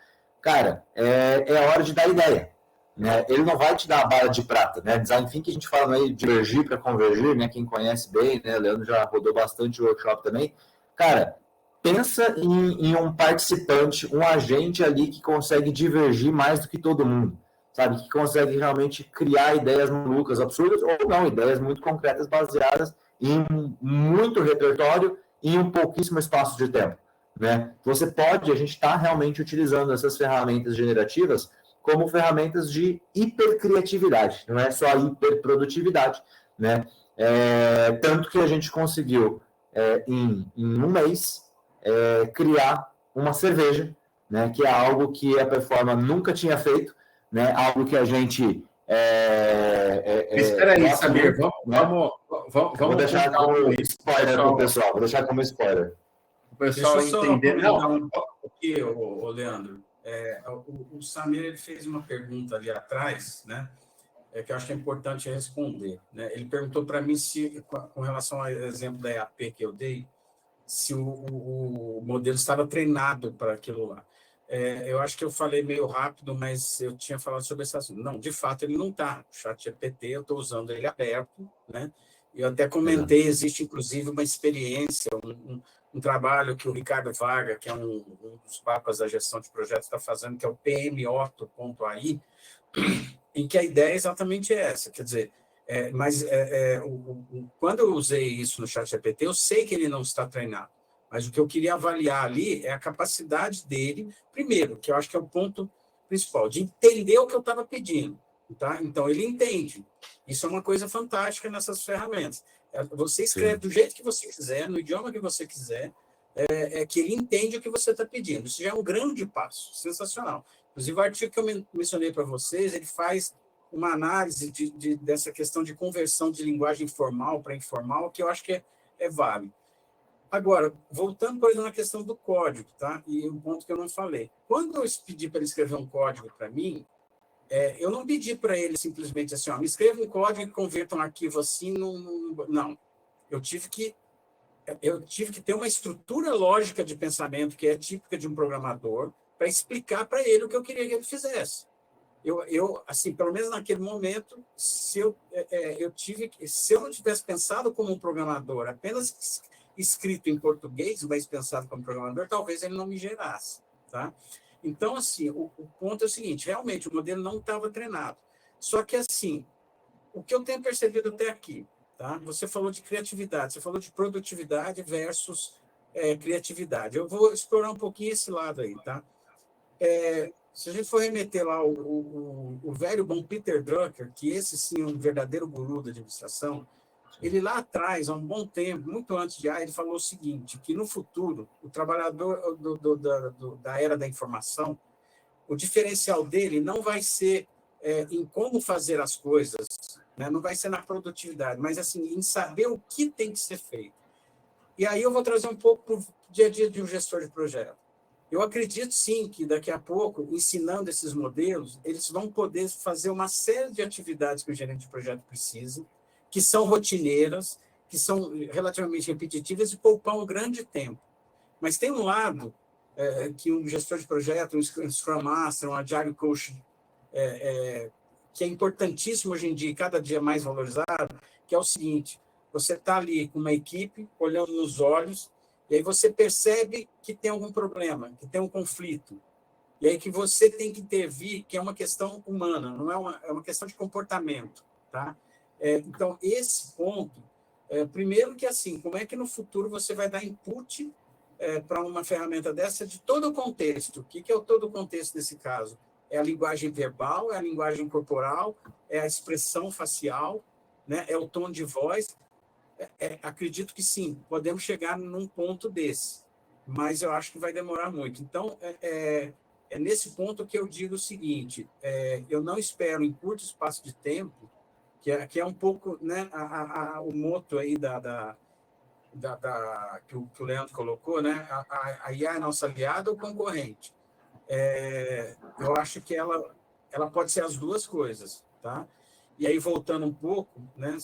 Cara, é hora de dar ideia, né? Ele não vai te dar a bala de prata, né? Design Thinking, a gente fala aí de divergir para convergir, né? Quem conhece bem, né? Leandro já rodou bastante workshop também. Cara, pensa em um participante, um agente ali que consegue divergir mais do que todo mundo, sabe? Que consegue realmente criar ideias malucas, absurdas, ou não, ideias muito concretas, baseadas em muito repertório e em um pouquíssimo espaço de tempo, né? Você pode, a gente está realmente utilizando essas ferramentas generativas como ferramentas de hipercriatividade, não é só hiperprodutividade, né? Tanto que a gente conseguiu, em um mês, criar uma cerveja, né, que é algo que a Performa nunca tinha feito, né, algo que a gente Espera aí, Samir, muito, vamos vou deixar como spoiler para o pessoal, vou deixar como spoiler. O pessoal Deixa eu só entender. comentar um pouco aqui, Leandro. O Samir ele fez uma pergunta ali atrás, né? Que eu acho que é importante responder. Né? Ele perguntou para mim se, com relação ao exemplo da EAP que eu dei, se o modelo estava treinado para aquilo lá. Eu acho que eu falei meio rápido, mas eu tinha falado sobre esse assunto. Não, de fato, ele não está. O ChatGPT, eu estou usando ele aberto, né? Eu até comentei, existe inclusive uma experiência, um trabalho que o Ricardo Varga, que é um dos papas da gestão de projetos, está fazendo, que é o PMOto.ai, em que a ideia é exatamente essa, quer dizer, quando eu usei isso no ChatGPT, eu sei que ele não está treinado, mas o que eu queria avaliar ali é a capacidade dele, primeiro, que eu acho que é o ponto principal, de entender o que eu estava pedindo. Tá? Então, ele entende. Isso é uma coisa fantástica nessas ferramentas. Você escreve do jeito que você quiser, no idioma que você quiser, que ele entende o que você está pedindo. Isso já é um grande passo, sensacional. Inclusive, o artigo que eu mencionei para vocês, ele faz uma análise dessa questão de conversão de linguagem formal para informal, que eu acho que é válido. Agora, voltando, por exemplo, na questão do código, tá? E um ponto que eu não falei. Quando eu pedi para ele escrever um código para mim, eu não pedi para ele simplesmente assim, me escreva um código e converta um arquivo assim. Não. Eu tive que ter uma estrutura lógica de pensamento que é típica de um programador para explicar para ele o que eu queria que ele fizesse. Eu assim, pelo menos naquele momento, se eu não tivesse pensado como um programador, apenas escrito em português, mas pensado como programador, talvez ele não me gerasse, tá? Então, assim, o ponto é o seguinte, realmente, o modelo não estava treinado. Só que, assim, o que eu tenho percebido até aqui, tá? Você falou de criatividade, você falou de produtividade versus criatividade. Eu vou explorar um pouquinho esse lado aí, tá? Se a gente for remeter lá o velho bom Peter Drucker, que esse sim é um verdadeiro guru da administração, ele lá atrás, há um bom tempo, muito antes de ele falou o seguinte, que no futuro, o trabalhador da era da informação, o diferencial dele não vai ser em como fazer as coisas, né? Não vai ser na produtividade, mas assim, em saber o que tem que ser feito. E aí eu vou trazer um pouco para o dia a dia de um gestor de projeto. Eu acredito, sim, que daqui a pouco, ensinando esses modelos, eles vão poder fazer uma série de atividades que o gerente de projeto precisa, que são rotineiras, que são relativamente repetitivas e poupar um grande tempo. Mas tem um lado que um gestor de projeto, um Scrum Master, um Agile Coach, que é importantíssimo hoje em dia e cada dia mais valorizado, que é o seguinte, você está ali com uma equipe, olhando nos olhos, e aí você percebe que tem algum problema, que tem um conflito. E aí que você tem que intervir, que é uma questão humana, não é uma questão de comportamento. Tá? Então, esse ponto, primeiro que assim, como é que no futuro você vai dar input para uma ferramenta dessa de todo o contexto? O que é o todo o contexto desse caso? É a linguagem verbal, é a linguagem corporal, é a expressão facial, né? É o tom de voz. acredito que sim, podemos chegar num ponto desse, mas eu acho que vai demorar muito. Então, é nesse ponto que eu digo o seguinte: eu não espero em curto espaço de tempo, que é um pouco, né, o moto aí que o Leandro colocou, né? A IA é nossa aliada ou concorrente? Eu acho que ela pode ser as duas coisas, tá? E aí, voltando um pouco, né,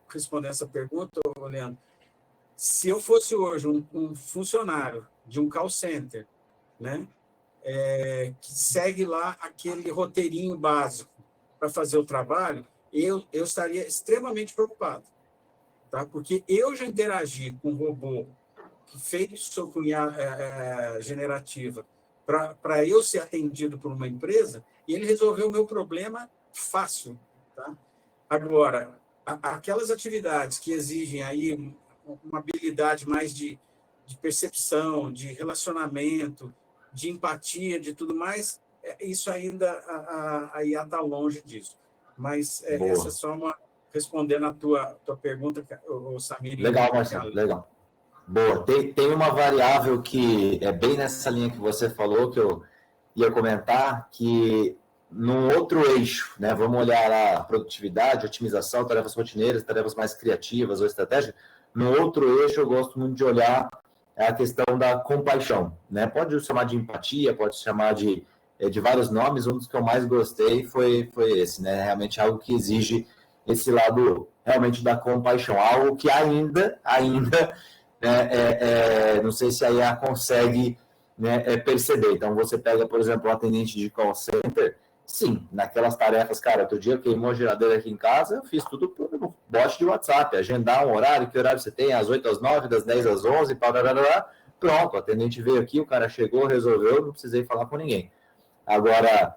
respondendo essa pergunta, Leandro, se eu fosse hoje um funcionário de um call center, né, que segue lá aquele roteirinho básico para fazer o trabalho, eu estaria extremamente preocupado, tá? Porque eu já interagi com um robô feito com IA generativa para eu ser atendido por uma empresa, e ele resolveu o meu problema fácil, tá? Agora, aquelas atividades que exigem aí uma habilidade mais de percepção, de relacionamento, de empatia, de tudo mais, isso ainda a IA está longe disso. Mas essa é só respondendo a tua pergunta, o Samir. Legal, Marcelo, legal. Boa. Tem uma variável que é bem nessa linha que você falou, que eu ia comentar, que num outro eixo, né? Vamos olhar a produtividade, otimização, tarefas rotineiras, tarefas mais criativas ou estratégicas. No outro eixo, eu gosto muito de olhar a questão da compaixão, né? Pode chamar de empatia, pode chamar de vários nomes. Um dos que eu mais gostei foi esse, né? Realmente algo que exige esse lado realmente da compaixão, algo que ainda não sei se a IA consegue, né, perceber. Então, você pega, por exemplo, o atendente de call center, sim, naquelas tarefas, cara, outro dia queimou a geladeira aqui em casa, eu fiz tudo por bot de WhatsApp, agendar um horário, que horário você tem, às 8 às 9, das 10 às 11, pronto, o atendente veio aqui, o cara chegou, resolveu, não precisei falar com ninguém. Agora,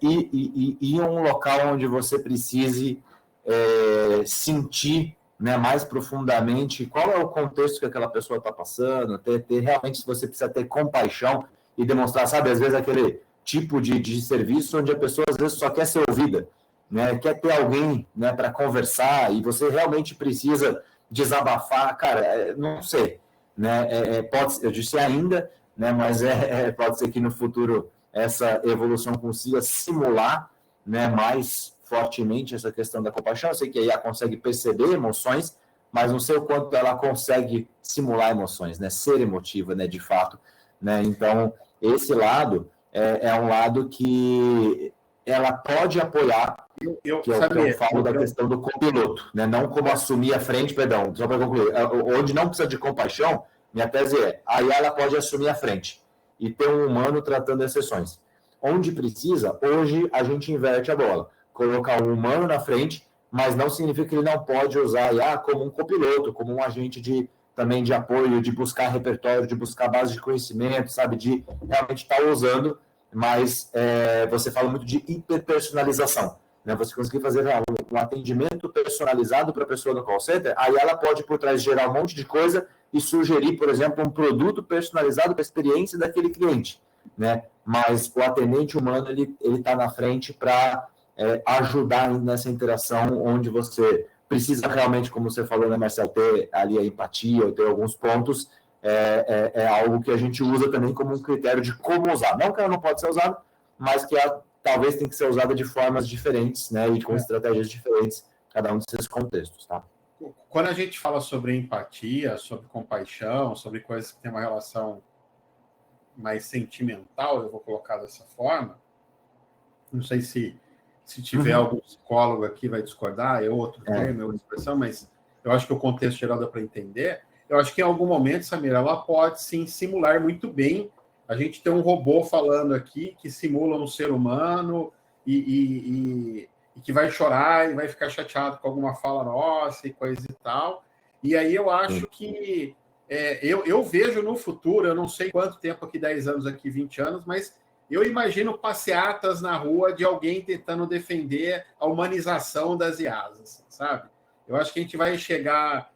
e um local onde você precise sentir, né, mais profundamente qual é o contexto que aquela pessoa está passando, ter realmente, se você precisa ter compaixão e demonstrar, sabe, às vezes aquele tipo de serviço onde a pessoa às vezes só quer ser ouvida, né, quer ter alguém, né, para conversar, e você realmente precisa desabafar, cara, não sei, né, pode, eu disse ainda, né, mas pode ser que no futuro essa evolução consiga simular, né, mais fortemente essa questão da compaixão. Eu sei que a IA consegue perceber emoções, mas não sei o quanto ela consegue simular emoções, né, ser emotiva, né, de fato, né. Então, esse lado é um lado que ela pode apoiar, que eu falo da questão do copiloto, né, não como assumir a frente, perdão, só para concluir, onde não precisa de compaixão, minha tese a IA ela pode assumir a frente e ter um humano tratando exceções. Onde precisa, hoje a gente inverte a bola. Colocar um humano na frente, mas não significa que ele não pode usar a IA como um copiloto, como um agente também de apoio, de buscar repertório, de buscar base de conhecimento, sabe, de realmente estar usando, mas você fala muito de hiperpersonalização, né? Você conseguir fazer um atendimento personalizado para a pessoa no call center, aí ela pode, por trás, gerar um monte de coisa e sugerir, por exemplo, um produto personalizado para a experiência daquele cliente, né? Mas o atendente humano, ele está na frente para ajudar nessa interação, onde você precisa realmente, como você falou, né, Marcelo, ter ali a empatia, ou ter alguns pontos, algo que a gente usa também como um critério de como usar. Não que ela não pode ser usada, mas que ela talvez tenha que ser usada de formas diferentes, né, e com estratégias diferentes, cada um desses contextos, tá? Quando a gente fala sobre empatia, sobre compaixão, sobre coisas que têm uma relação mais sentimental, eu vou colocar dessa forma, não sei se tiver algum psicólogo aqui vai discordar, é outro termo, é outra expressão, mas eu acho que o contexto geral dá para entender. Eu acho que em algum momento, Samira, ela pode sim simular muito bem. A gente tem um robô falando aqui que simula um ser humano e que vai chorar e vai ficar chateado com alguma fala nossa e coisa e tal. E aí eu acho que eu vejo no futuro, eu não sei quanto tempo aqui, 10 anos aqui, 20 anos, mas eu imagino passeatas na rua de alguém tentando defender a humanização das IAs, assim, sabe? Eu acho que a gente vai chegar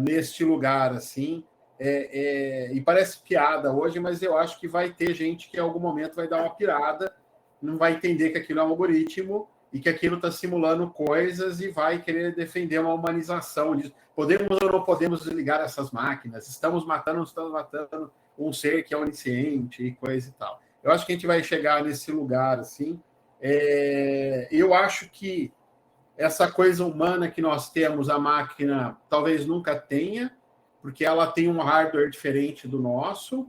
neste lugar, assim, e parece piada hoje, mas eu acho que vai ter gente que em algum momento vai dar uma pirada, não vai entender que aquilo é um algoritmo e que aquilo está simulando coisas e vai querer defender uma humanização disso. Podemos ou não podemos desligar essas máquinas? Estamos matando ou não estamos matando um ser que é onisciente e coisa e tal. Eu acho que a gente vai chegar nesse lugar, assim. Eu acho que essa coisa humana que nós temos, a máquina talvez nunca tenha, porque ela tem um hardware diferente do nosso,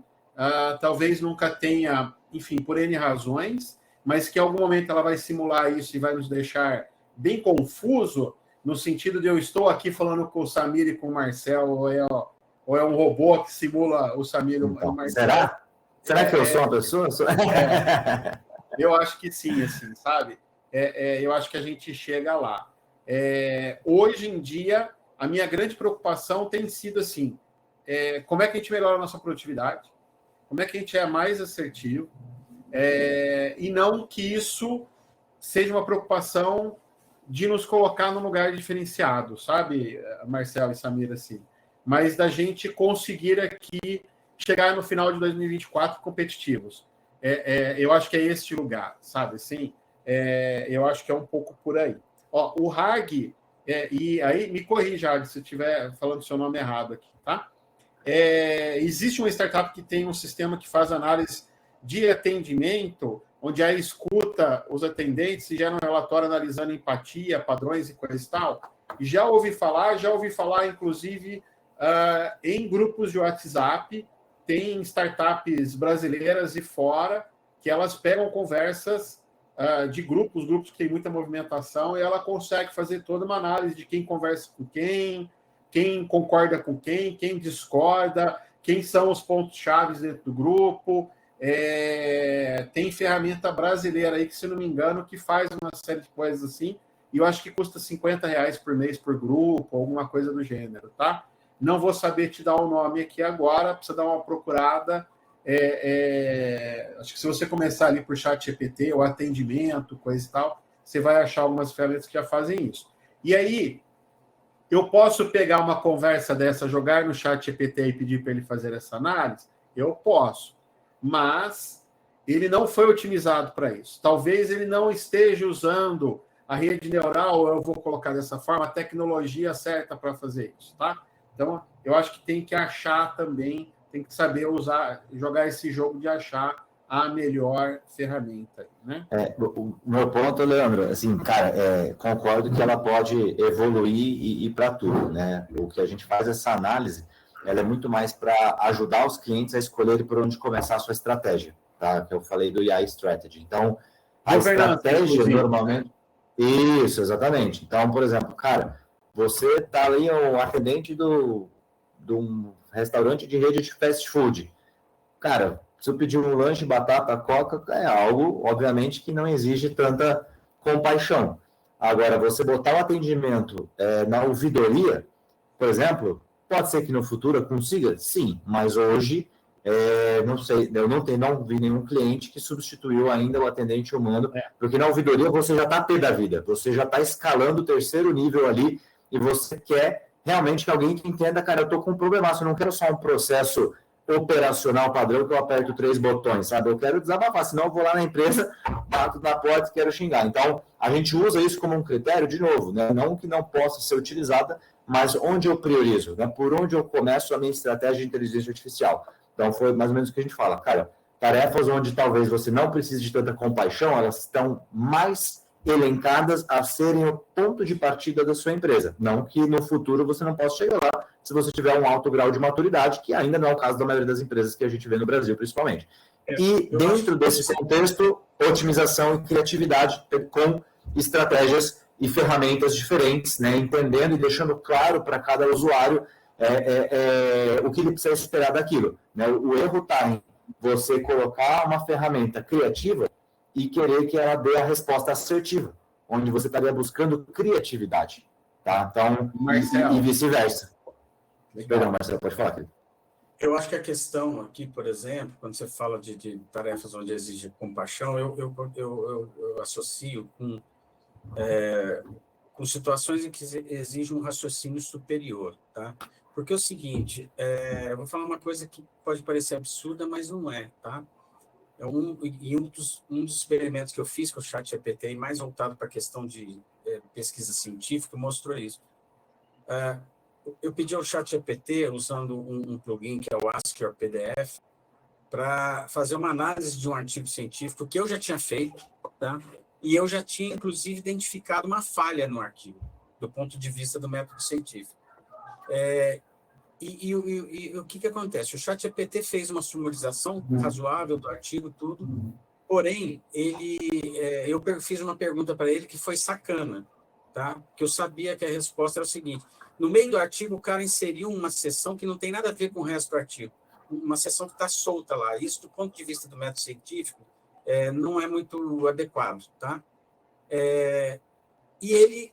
talvez nunca tenha, enfim, por N razões, mas que em algum momento ela vai simular isso e vai nos deixar bem confuso, no sentido de eu estou aqui falando com o Samir e com o Marcel, ou é um robô que simula o Samir e o Marcel. Será? Será que eu sou uma pessoa? Eu acho que sim, assim, sabe? Eu acho que a gente chega lá. Hoje em dia, a minha grande preocupação tem sido assim, como é que a gente melhora a nossa produtividade, como é que a gente é mais assertivo, e não que isso seja uma preocupação de nos colocar num lugar diferenciado, sabe, Marcelo e Samir, assim, mas da gente conseguir aqui chegar no final de 2024 competitivos. Eu acho que é esse lugar, sabe, assim, eu acho que é um pouco por aí. Ó, o Hag, e aí me corrija, Hag, se eu estiver falando o seu nome errado aqui, tá? Existe uma startup que tem um sistema que faz análise de atendimento, onde aí escuta os atendentes e gera um relatório analisando empatia, padrões e coisa e tal. E já ouvi falar, inclusive, em grupos de WhatsApp, tem startups brasileiras e fora, que elas pegam conversas de grupos que têm muita movimentação, e ela consegue fazer toda uma análise de quem conversa com quem concorda com quem discorda, quem são os pontos-chave dentro do grupo. Tem ferramenta brasileira aí, que, se não me engano, que faz uma série de coisas assim, e eu acho que custa R$50 por mês por grupo, alguma coisa do gênero, tá? Não vou saber te dar o nome aqui agora, precisa dar uma procurada. Acho que se você começar ali por ChatGPT, ou atendimento, coisa e tal, você vai achar algumas ferramentas que já fazem isso. E aí, eu posso pegar uma conversa dessa, jogar no ChatGPT e pedir para ele fazer essa análise? Eu posso, mas ele não foi otimizado para isso. Talvez ele não esteja usando a rede neural, eu vou colocar dessa forma, a tecnologia certa para fazer isso, tá? Então, eu acho que tem que achar também, tem que saber usar, jogar esse jogo de achar a melhor ferramenta, né? O meu ponto, Leandro, assim, cara, concordo que ela pode evoluir e ir para tudo, né? O que a gente faz, essa análise, ela é muito mais para ajudar os clientes a escolherem por onde começar a sua estratégia, tá? Que eu falei do AI Strategy. Então, a estratégia normalmente... Isso, exatamente. Então, por exemplo, cara, você está ali um atendente de um restaurante de rede de fast food. Cara, se eu pedir um lanche, batata, coca, é algo, obviamente, que não exige tanta compaixão. Agora, você botar o atendimento na ouvidoria, por exemplo, pode ser que no futuro eu consiga? Sim, mas hoje, não sei, eu não vi nenhum cliente que substituiu ainda o atendente humano, porque na ouvidoria você já está pé da vida, você já está escalando o terceiro nível ali, e você quer realmente que alguém que entenda, cara, eu estou com um problema, eu não quero só um processo operacional padrão que eu aperto 3 botões, sabe? Eu quero desabafar, senão eu vou lá na empresa, bato na porta e quero xingar. Então, a gente usa isso como um critério, de novo, né? Não que não possa ser utilizada, mas onde eu priorizo, né? Por onde eu começo a minha estratégia de inteligência artificial. Então, foi mais ou menos o que a gente fala. Cara, tarefas onde talvez você não precise de tanta compaixão, elas estão mais elencadas a serem o ponto de partida da sua empresa. Não que no futuro você não possa chegar lá se você tiver um alto grau de maturidade, que ainda não é o caso da maioria das empresas que a gente vê no Brasil, principalmente. E dentro desse contexto, otimização e criatividade com estratégias e ferramentas diferentes, né? Entendendo e deixando claro para cada usuário o que ele precisa esperar daquilo. Né? O erro está em você colocar uma ferramenta criativa e querer que ela dê a resposta assertiva, onde você estaria buscando criatividade. Tá? Então, e vice-versa. Perdão, Marcelo, pode falar, querido. Eu acho que a questão aqui, por exemplo, quando você fala de tarefas onde exige compaixão, eu associo com situações em que exige um raciocínio superior, tá? Porque é o seguinte, eu vou falar uma coisa que pode parecer absurda, mas não é, tá? Um dos experimentos que eu fiz com o ChatGPT, mais voltado para a questão de pesquisa científica, mostrou isso. Eu pedi ao ChatGPT, usando um plugin que é o Ask Your PDF, para fazer uma análise de um artigo científico que eu já tinha feito, tá? E eu já tinha, inclusive, identificado uma falha no artigo, do ponto de vista do método científico. E o que acontece? O ChatGPT fez uma sumarização razoável do artigo, tudo, porém, eu fiz uma pergunta para ele que foi sacana, tá? Que eu sabia que a resposta era o seguinte: no meio do artigo, o cara inseriu uma seção que não tem nada a ver com o resto do artigo, uma seção que está solta lá. Isso, do ponto de vista do método científico, não é muito adequado, tá? E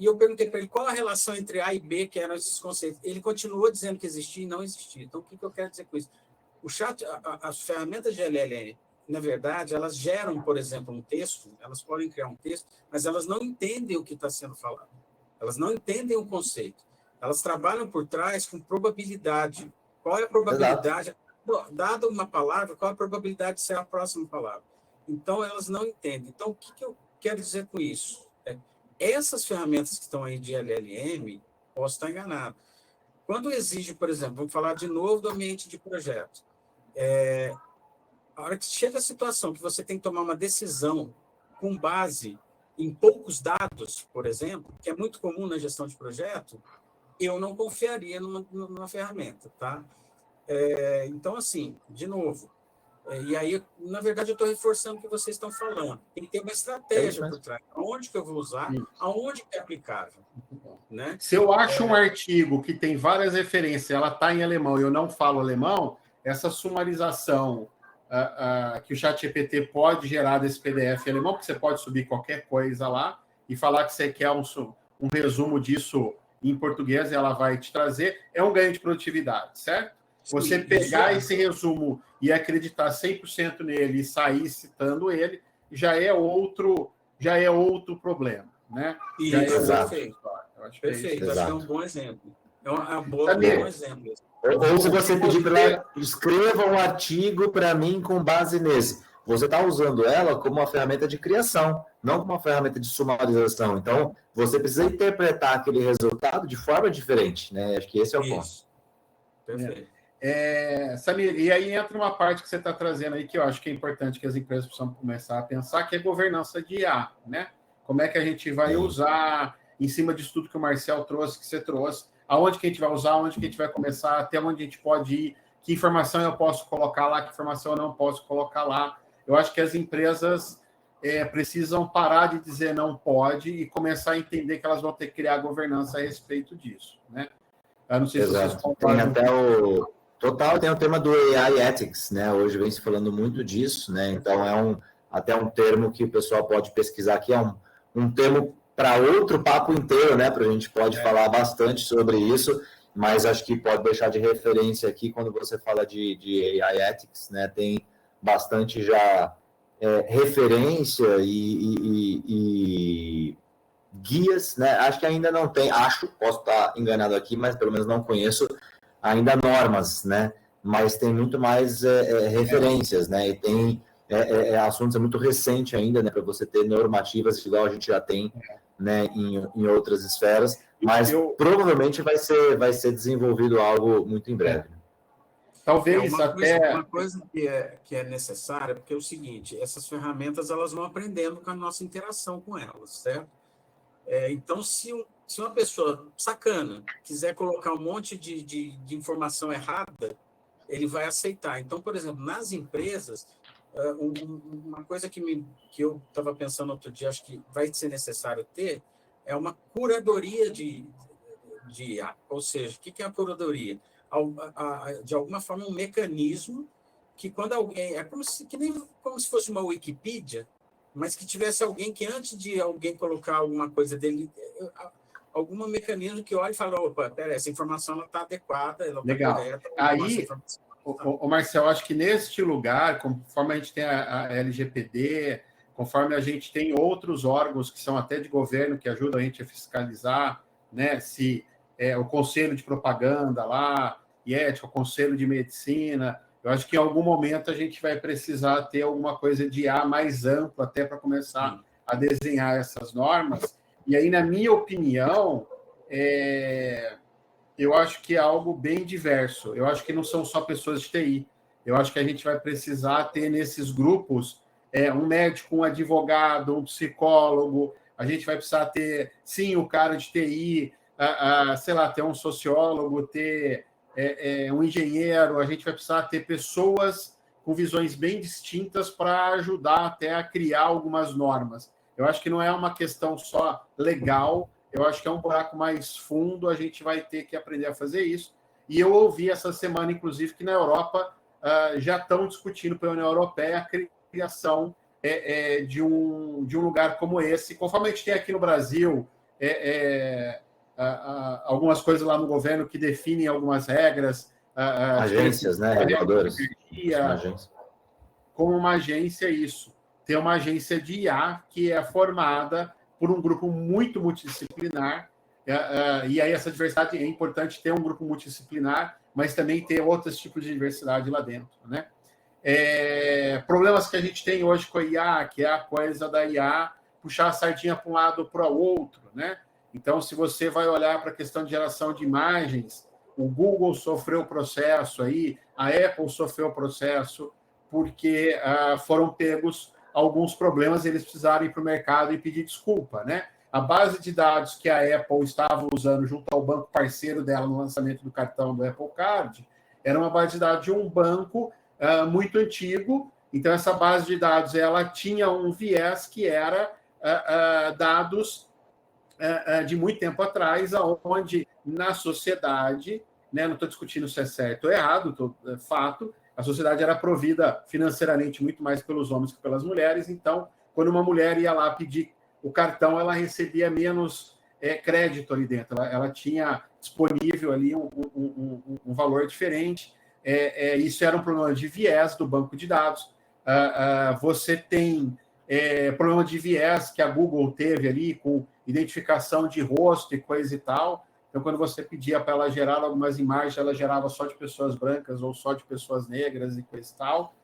eu perguntei para ele qual a relação entre A e B, que eram esses conceitos. Ele continuou dizendo que existia e não existia. Então, o que eu quero dizer com isso? As ferramentas de LLM, na verdade, elas geram, por exemplo, um texto, elas podem criar um texto, mas elas não entendem o que está sendo falado. Elas não entendem o conceito. Elas trabalham por trás com probabilidade. Qual é a probabilidade? Exato. Dada uma palavra, qual é a probabilidade de ser a próxima palavra? Então, elas não entendem. Então, o que eu quero dizer com isso? Essas ferramentas que estão aí de LLM, posso estar enganado. Quando exige, por exemplo, vamos falar de novo do ambiente de projeto. A hora que chega a situação que você tem que tomar uma decisão com base em poucos dados, por exemplo, que é muito comum na gestão de projeto, eu não confiaria numa ferramenta, tá? Então, assim, de novo, e aí, na verdade, eu estou reforçando o que vocês estão falando. Tem que ter uma estratégia por trás. Aonde que eu vou usar? Aonde que é aplicável? Né? Se eu acho um artigo que tem várias referências, ela está em alemão e eu não falo alemão, essa sumarização que o ChatGPT pode gerar desse PDF em alemão, porque você pode subir qualquer coisa lá e falar que você quer um resumo disso em português e ela vai te trazer, é um ganho de produtividade, certo? Você pegar esse resumo e acreditar 100% nele e sair citando ele, já é outro problema, né? Perfeito. Acho que é um bom exemplo. É um bom exemplo. Ou se você pedir para ela, escreva um artigo para mim com base nesse. Você está usando ela como uma ferramenta de criação, não como uma ferramenta de sumarização. Então, você precisa interpretar aquele resultado de forma diferente, né? Acho que esse é o ponto. Perfeito. Samir, e aí entra uma parte que você está trazendo aí que eu acho que é importante que as empresas precisam começar a pensar, que é governança de IA, né? Como é que a gente vai usar, em cima disso tudo que o Marcel trouxe, que você trouxe, aonde que a gente vai usar, onde que a gente vai começar, até onde a gente pode ir, que informação eu posso colocar lá, que informação eu não posso colocar lá. Eu acho que as empresas precisam parar de dizer não pode e começar a entender que elas vão ter que criar governança a respeito disso, né? Eu não sei se vocês concordam. Tem o tema do AI Ethics, né? Hoje vem se falando muito disso, né? Então até um termo que o pessoal pode pesquisar aqui, é um termo para outro papo inteiro, né? Para a gente pode falar bastante sobre isso, mas acho que pode deixar de referência aqui quando você fala de AI Ethics, né? Tem bastante já referência e guias, né? Acho que ainda não tem, posso estar enganado aqui, mas pelo menos não conheço ainda normas, né? Mas tem muito mais referências, né? E tem assuntos muito recente ainda, né? Para você ter normativas igual a gente já tem, né? Em outras esferas, mas provavelmente vai ser desenvolvido algo muito em breve. Talvez uma coisa que é necessária, porque é o seguinte: essas ferramentas elas vão aprendendo com a nossa interação com elas, certo? Então, se uma pessoa sacana quiser colocar um monte de informação errada, ele vai aceitar. Então, por exemplo, nas empresas, uma coisa que eu estava pensando outro dia, acho que vai ser necessário ter, é uma curadoria de IA. Ou seja, o que é a curadoria? De alguma forma, um mecanismo que quando alguém... como se fosse uma Wikipedia, mas que tivesse alguém que, antes de alguém colocar alguma coisa dele, algum mecanismo que olha e fala: opa, pera, essa informação está adequada, ela está correta. Aí, Marcel, acho que neste lugar, conforme a gente tem a LGPD, conforme a gente tem outros órgãos que são até de governo, que ajudam a gente a fiscalizar, né, se o Conselho de Propaganda lá, e ética, o Conselho de Medicina, Eu acho que em algum momento a gente vai precisar ter alguma coisa de IA mais ampla até para começar a desenhar essas normas. E aí, na minha opinião, eu acho que é algo bem diverso. Eu acho que não são só pessoas de TI. Eu acho que a gente vai precisar ter nesses grupos um médico, um advogado, um psicólogo. A gente vai precisar ter, sim, o cara de TI, sei lá, ter um sociólogo, ter um engenheiro. A gente vai precisar ter pessoas com visões bem distintas para ajudar até a criar algumas normas. Eu acho que não é uma questão só legal, eu acho que é um buraco mais fundo, a gente vai ter que aprender a fazer isso. E eu ouvi essa semana, inclusive, que na Europa já estão discutindo pela União Europeia a criação de um lugar como esse. Conforme a gente tem aqui no Brasil, algumas coisas lá no governo que definem algumas regras. Agências, né? Reguladoras. Como uma agência, isso. Tem uma agência de IA que é formada por um grupo muito multidisciplinar, e aí essa diversidade é importante ter um grupo multidisciplinar, mas também ter outros tipos de diversidade lá dentro, né? Problemas que a gente tem hoje com a IA, que é a coisa da IA puxar a sardinha para um lado ou para o outro, né? Então, se você vai olhar para a questão de geração de imagens, o Google sofreu processo aí, a Apple sofreu processo, porque foram pegos alguns problemas, eles precisaram ir para o mercado e pedir desculpa, né? A base de dados que a Apple estava usando junto ao banco parceiro dela no lançamento do cartão do Apple Card era uma base de dados de um banco muito antigo. Então, essa base de dados ela tinha um viés que era dados de muito tempo atrás, onde na sociedade, né, não estou discutindo se é certo ou errado, fato, a sociedade era provida financeiramente muito mais pelos homens que pelas mulheres. Então, quando uma mulher ia lá pedir o cartão, ela recebia menos crédito ali dentro. Ela tinha disponível ali um valor diferente. Isso era um problema de viés do banco de dados. Você tem problema de viés que a Google teve ali com identificação de rosto e coisa e tal. Então, quando você pedia para ela gerar algumas imagens, ela gerava só de pessoas brancas ou só de pessoas negras e coisa e tal.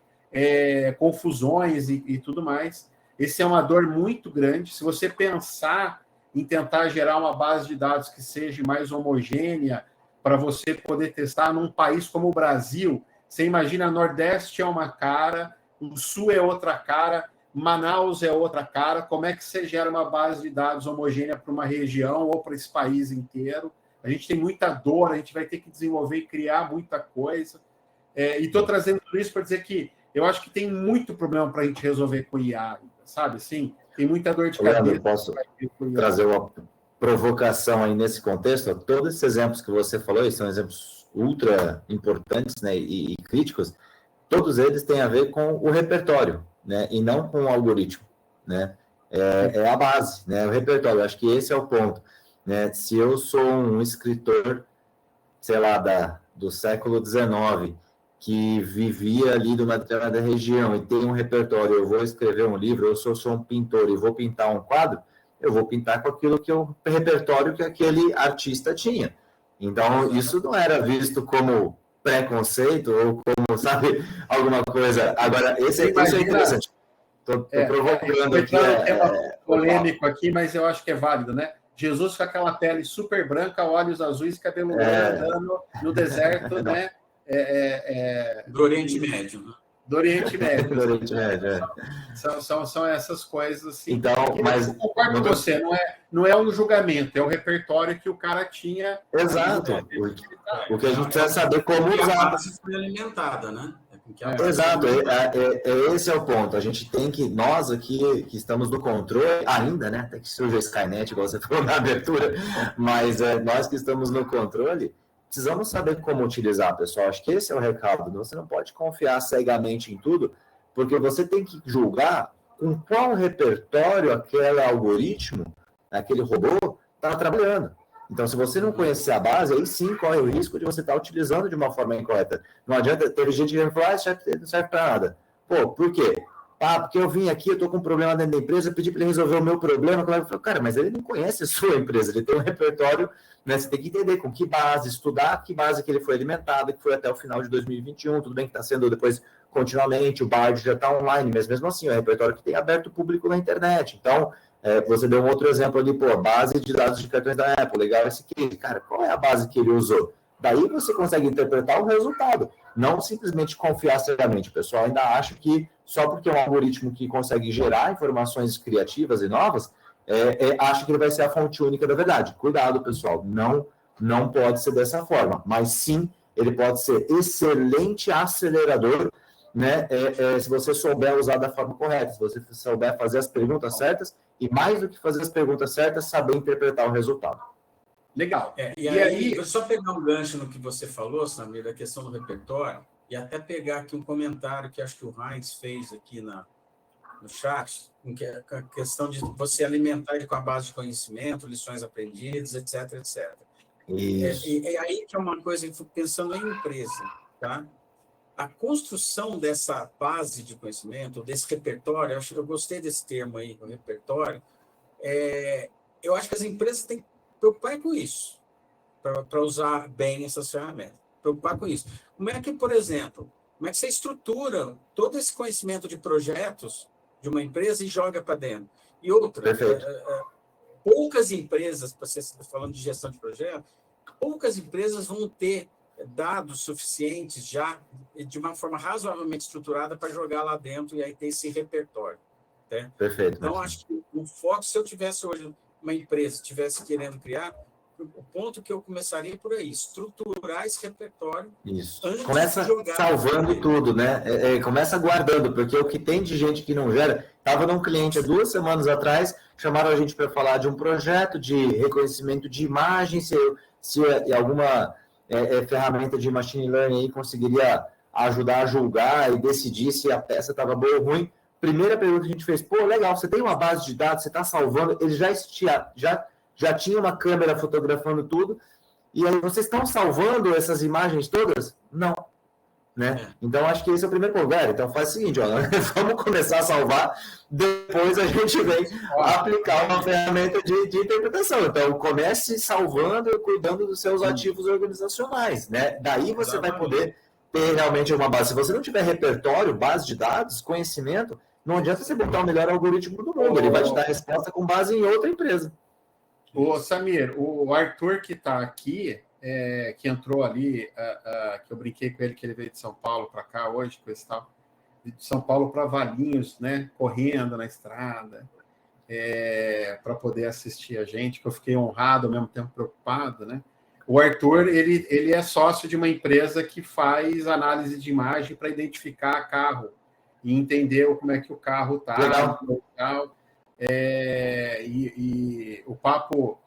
Confusões e tudo mais. Esse é uma dor muito grande. Se você pensar em tentar gerar uma base de dados que seja mais homogênea para você poder testar num país como o Brasil, você imagina, Nordeste é uma cara, o Sul é outra cara, Manaus é outra cara. Como é que você gera uma base de dados homogênea para uma região ou para esse país inteiro? A gente tem muita dor, a gente vai ter que desenvolver e criar muita coisa. E estou trazendo tudo isso para dizer que eu acho que tem muito problema para a gente resolver com IA, sabe? Assim, tem muita dor de cabeça. Leandro, posso trazer uma provocação aí nesse contexto? Todos esses exemplos que você falou, são exemplos ultra importantes, né, e críticos, todos eles têm a ver com o repertório, né, e não com o algoritmo, né? É a base, né, o repertório. Eu acho que esse é o ponto, né? Se eu sou um escritor, sei lá, do século XIX, que vivia ali numa determinada região e tem um repertório, eu vou escrever um livro, eu sou um pintor e vou pintar um quadro, eu vou pintar com aquilo que o repertório que aquele artista tinha. Então, isso não era visto como preconceito ou como, sabe, alguma coisa. Agora, esse é interessante. Estou provocando aqui. É polêmico aqui, mas eu acho que é válido, né? Jesus com aquela pele super branca, olhos azuis, cabelo andando no deserto, né? Do Oriente Médio. Do Oriente Médio. Do Oriente Médio, São essas coisas assim. Então, mas eu concordo com você, não é um julgamento, é o repertório que o cara tinha. Exato. O que a gente precisa saber como usar. A base foi alimentada, né? Exato, esse é o ponto. A gente tem que, nós aqui que estamos no controle, ainda, né? Até que surja a Skynet, igual você falou na abertura, mas nós que estamos no controle, precisamos saber como utilizar, pessoal. Acho que esse é o recado. Você não pode confiar cegamente em tudo, porque você tem que julgar com qual repertório aquele algoritmo, aquele robô, está trabalhando. Então, se você não conhecer a base, aí sim corre o risco de você estar utilizando de uma forma incorreta. Não adianta, teve gente que falou, isso não serve para nada. Pô, por quê? porque eu vim aqui, eu estou com um problema dentro da empresa, eu pedi para ele resolver o meu problema. O colega falou, cara, mas ele não conhece a sua empresa, ele tem um repertório, né? Você tem que entender com que base, estudar que base que ele foi alimentado, que foi até o final de 2021, tudo bem que está sendo depois continuamente, o Bard já está online, mas mesmo assim, é um repertório que tem aberto público na internet. Então, você deu um outro exemplo ali, base de dados de cartões da Apple, legal esse case. Cara, qual é a base que ele usou? Daí você consegue interpretar o resultado, não simplesmente confiar cegamente. O pessoal ainda acha que só porque é um algoritmo que consegue gerar informações criativas e novas, acha que ele vai ser a fonte única da verdade. Cuidado, pessoal, não pode ser dessa forma, mas sim, ele pode ser excelente acelerador, né? Se você souber usar da forma correta, se você souber fazer as perguntas certas, e mais do que fazer as perguntas certas, saber interpretar o resultado. Legal. E aí, vou só pegar um gancho no que você falou, Samir, da questão do repertório, e até pegar aqui um comentário que acho que o Heinz fez aqui no chat, que é a questão de você alimentar ele com a base de conhecimento, lições aprendidas, etc, etc. E aí que é uma coisa que eu fico pensando em empresa, tá? A construção dessa base de conhecimento, desse repertório, eu gostei desse termo aí, o repertório, eu acho que as empresas têm que preocupar com isso, para usar bem essas ferramentas. Preocupar com isso. Como é que, por exemplo, como é que você estrutura todo esse conhecimento de projetos de uma empresa e joga para dentro? E outra, poucas empresas, para você estar falando de gestão de projetos, poucas empresas vão ter dados suficientes já de uma forma razoavelmente estruturada para jogar lá dentro e aí ter esse repertório. Né? Perfeito. Então, acho que o foco, se eu tivesse hoje uma empresa, estivesse querendo criar, o ponto que eu começaria por aí, estruturar esse repertório. Isso. Começa salvando tudo, né? Começa guardando, porque o que tem de gente que não gera... Estava num cliente há 2 semanas atrás, chamaram a gente para falar de um projeto de reconhecimento de imagem, se alguma ferramenta de machine learning aí conseguiria ajudar a julgar e decidir se a peça estava boa ou ruim. Primeira pergunta que a gente fez, legal, você tem uma base de dados, você está salvando, ele já tinha uma câmera fotografando tudo, e aí vocês estão salvando essas imagens todas? Não. Né? Então, acho que esse é o primeiro ponto. Então, faz o seguinte, vamos começar a salvar, depois a gente vem aplicar uma ferramenta de interpretação. Então, comece salvando e cuidando dos seus ativos organizacionais. Né? Daí você vai poder ter realmente uma base. Se você não tiver repertório, base de dados, conhecimento, não adianta você botar o melhor algoritmo do mundo. Ele vai te dar resposta com base em outra empresa. Ô, Samir, o Arthur que está aqui, que entrou ali, que eu brinquei com ele, que ele veio de São Paulo para cá hoje, com esse tal, de São Paulo para Valinhos, né, correndo na estrada, para poder assistir a gente, que eu fiquei honrado, ao mesmo tempo preocupado, né? O Arthur, ele é sócio de uma empresa que faz análise de imagem para identificar carro e entender como é que o carro está. Legal. E o papo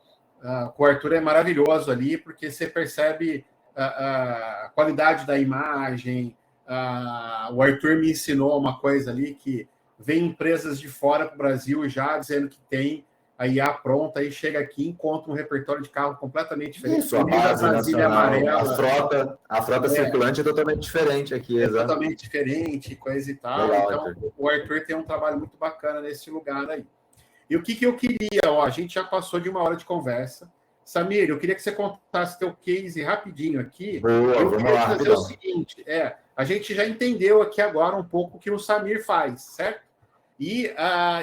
com o Arthur é maravilhoso ali, porque você percebe a qualidade da imagem. O Arthur me ensinou uma coisa ali, que vem empresas de fora para o Brasil já dizendo que tem a IA pronta, e chega aqui e encontra um repertório de carro completamente diferente. Isso, a base nacional, a frota circulante é totalmente diferente aqui. Totalmente diferente, coisa e tal. Legal, então, Arthur. O Arthur tem um trabalho muito bacana nesse lugar aí. E o que eu queria? A gente já passou de 1 hora de conversa. Samir, eu queria que você contasse teu case rapidinho aqui. Eu queria fazer o seguinte, a gente já entendeu aqui agora um pouco o que o Samir faz, certo? E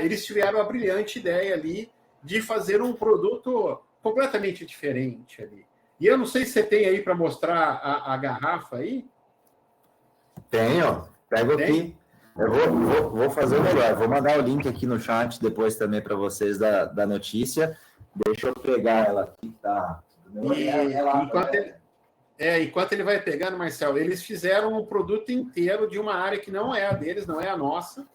eles tiveram a brilhante ideia ali de fazer um produto completamente diferente ali. E eu não sei se você tem aí para mostrar a garrafa aí. Tenho, pego aqui. Eu vou fazer o melhor. Vou mandar o link aqui no chat depois também para vocês da notícia. Deixa eu pegar ela aqui, tá? Enquanto ele vai pegando, Marcelo, eles fizeram um produto inteiro de uma área que não é a deles, não é a nossa.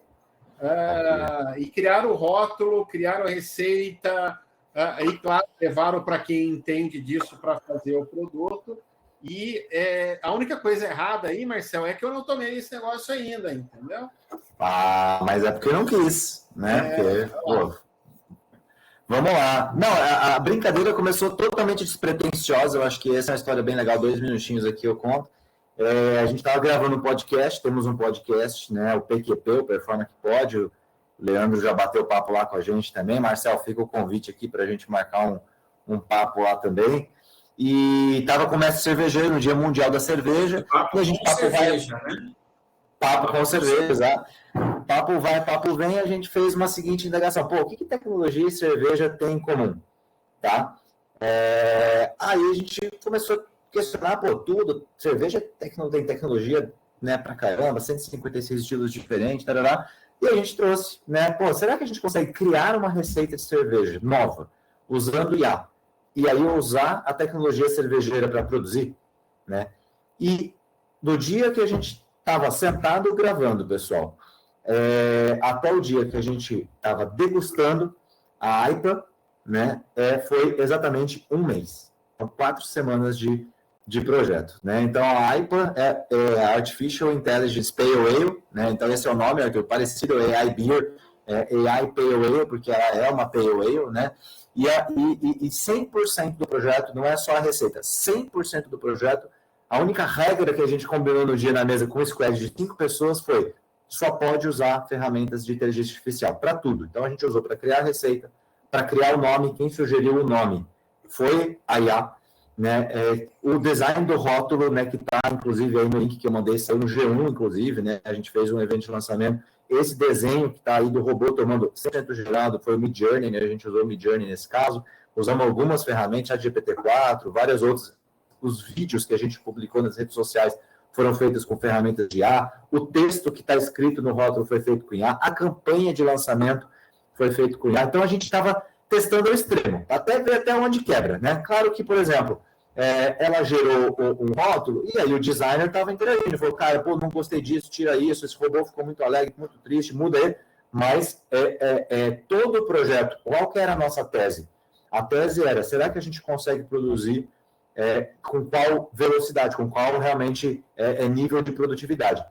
E criaram o rótulo, criaram a receita, e, claro, levaram para quem entende disso para fazer o produto. E a única coisa errada aí, Marcelo, é que eu não tomei esse negócio ainda, entendeu? Mas é porque eu não quis, né? Vamos lá. Não, a brincadeira começou totalmente despretensiosa. Eu acho que essa é uma história bem legal. 2 minutinhos aqui eu conto. A gente estava gravando um podcast, temos um podcast, né, o PQP, o Performa que Pode, o Leandro já bateu papo lá com a gente também. Marcel, fica o convite aqui para a gente marcar um papo lá também. E estava com o Mestre Cervejeiro no Dia Mundial da Cerveja. Papo e a gente com cerveja, né? Papo com cerveja, exato. Papo vai, papo vem, a gente fez uma seguinte indagação. Pô, o que tecnologia e cerveja têm em comum? Tá? Aí a gente começou a questionar, pô, tudo, cerveja tem tecnologia, né, pra caramba, 156 estilos diferentes, tarará, e a gente trouxe, né, pô, será que a gente consegue criar uma receita de cerveja nova, usando IA, e aí usar a tecnologia cervejeira para produzir, né? E no dia que a gente estava sentado gravando, pessoal, até o dia que a gente estava degustando a IPA, né, foi exatamente um mês. Então, 4 semanas de projeto, né? Então, a IPA é Artificial Intelligence Pale Ale, né? Então, esse é o nome, é parecido ao AI Beer, AI Pale Ale, porque ela é uma Pale Ale, né? E 100% do projeto, não é só a receita, 100% do projeto, a única regra que a gente combinou no dia na mesa com o squad de 5 pessoas foi só pode usar ferramentas de inteligência artificial para tudo. Então, a gente usou para criar a receita, para criar o nome, quem sugeriu o nome foi a IA, né? O design do rótulo, né, que está, inclusive, aí no link que eu mandei, saiu no G1, inclusive, né? A gente fez um evento de lançamento. Esse desenho que está aí do robô tomando 100% gerado foi o Midjourney, né? A gente usou o Midjourney nesse caso. Usamos algumas ferramentas, a GPT-4, várias outras. Os vídeos que a gente publicou nas redes sociais foram feitos com ferramentas de IA. O texto que está escrito no rótulo foi feito com IA. A campanha de lançamento foi feito com IA. Então, a gente estava testando ao extremo, até ver até onde quebra, né? Claro que, por exemplo, ela gerou um rótulo e aí o designer estava interagindo. Ele falou, cara, pô, não gostei disso, tira isso, esse robô ficou muito alegre, muito triste, muda ele. Mas todo o projeto, qual que era a nossa tese? A tese era, será que a gente consegue produzir com qual velocidade, com qual realmente nível de produtividade?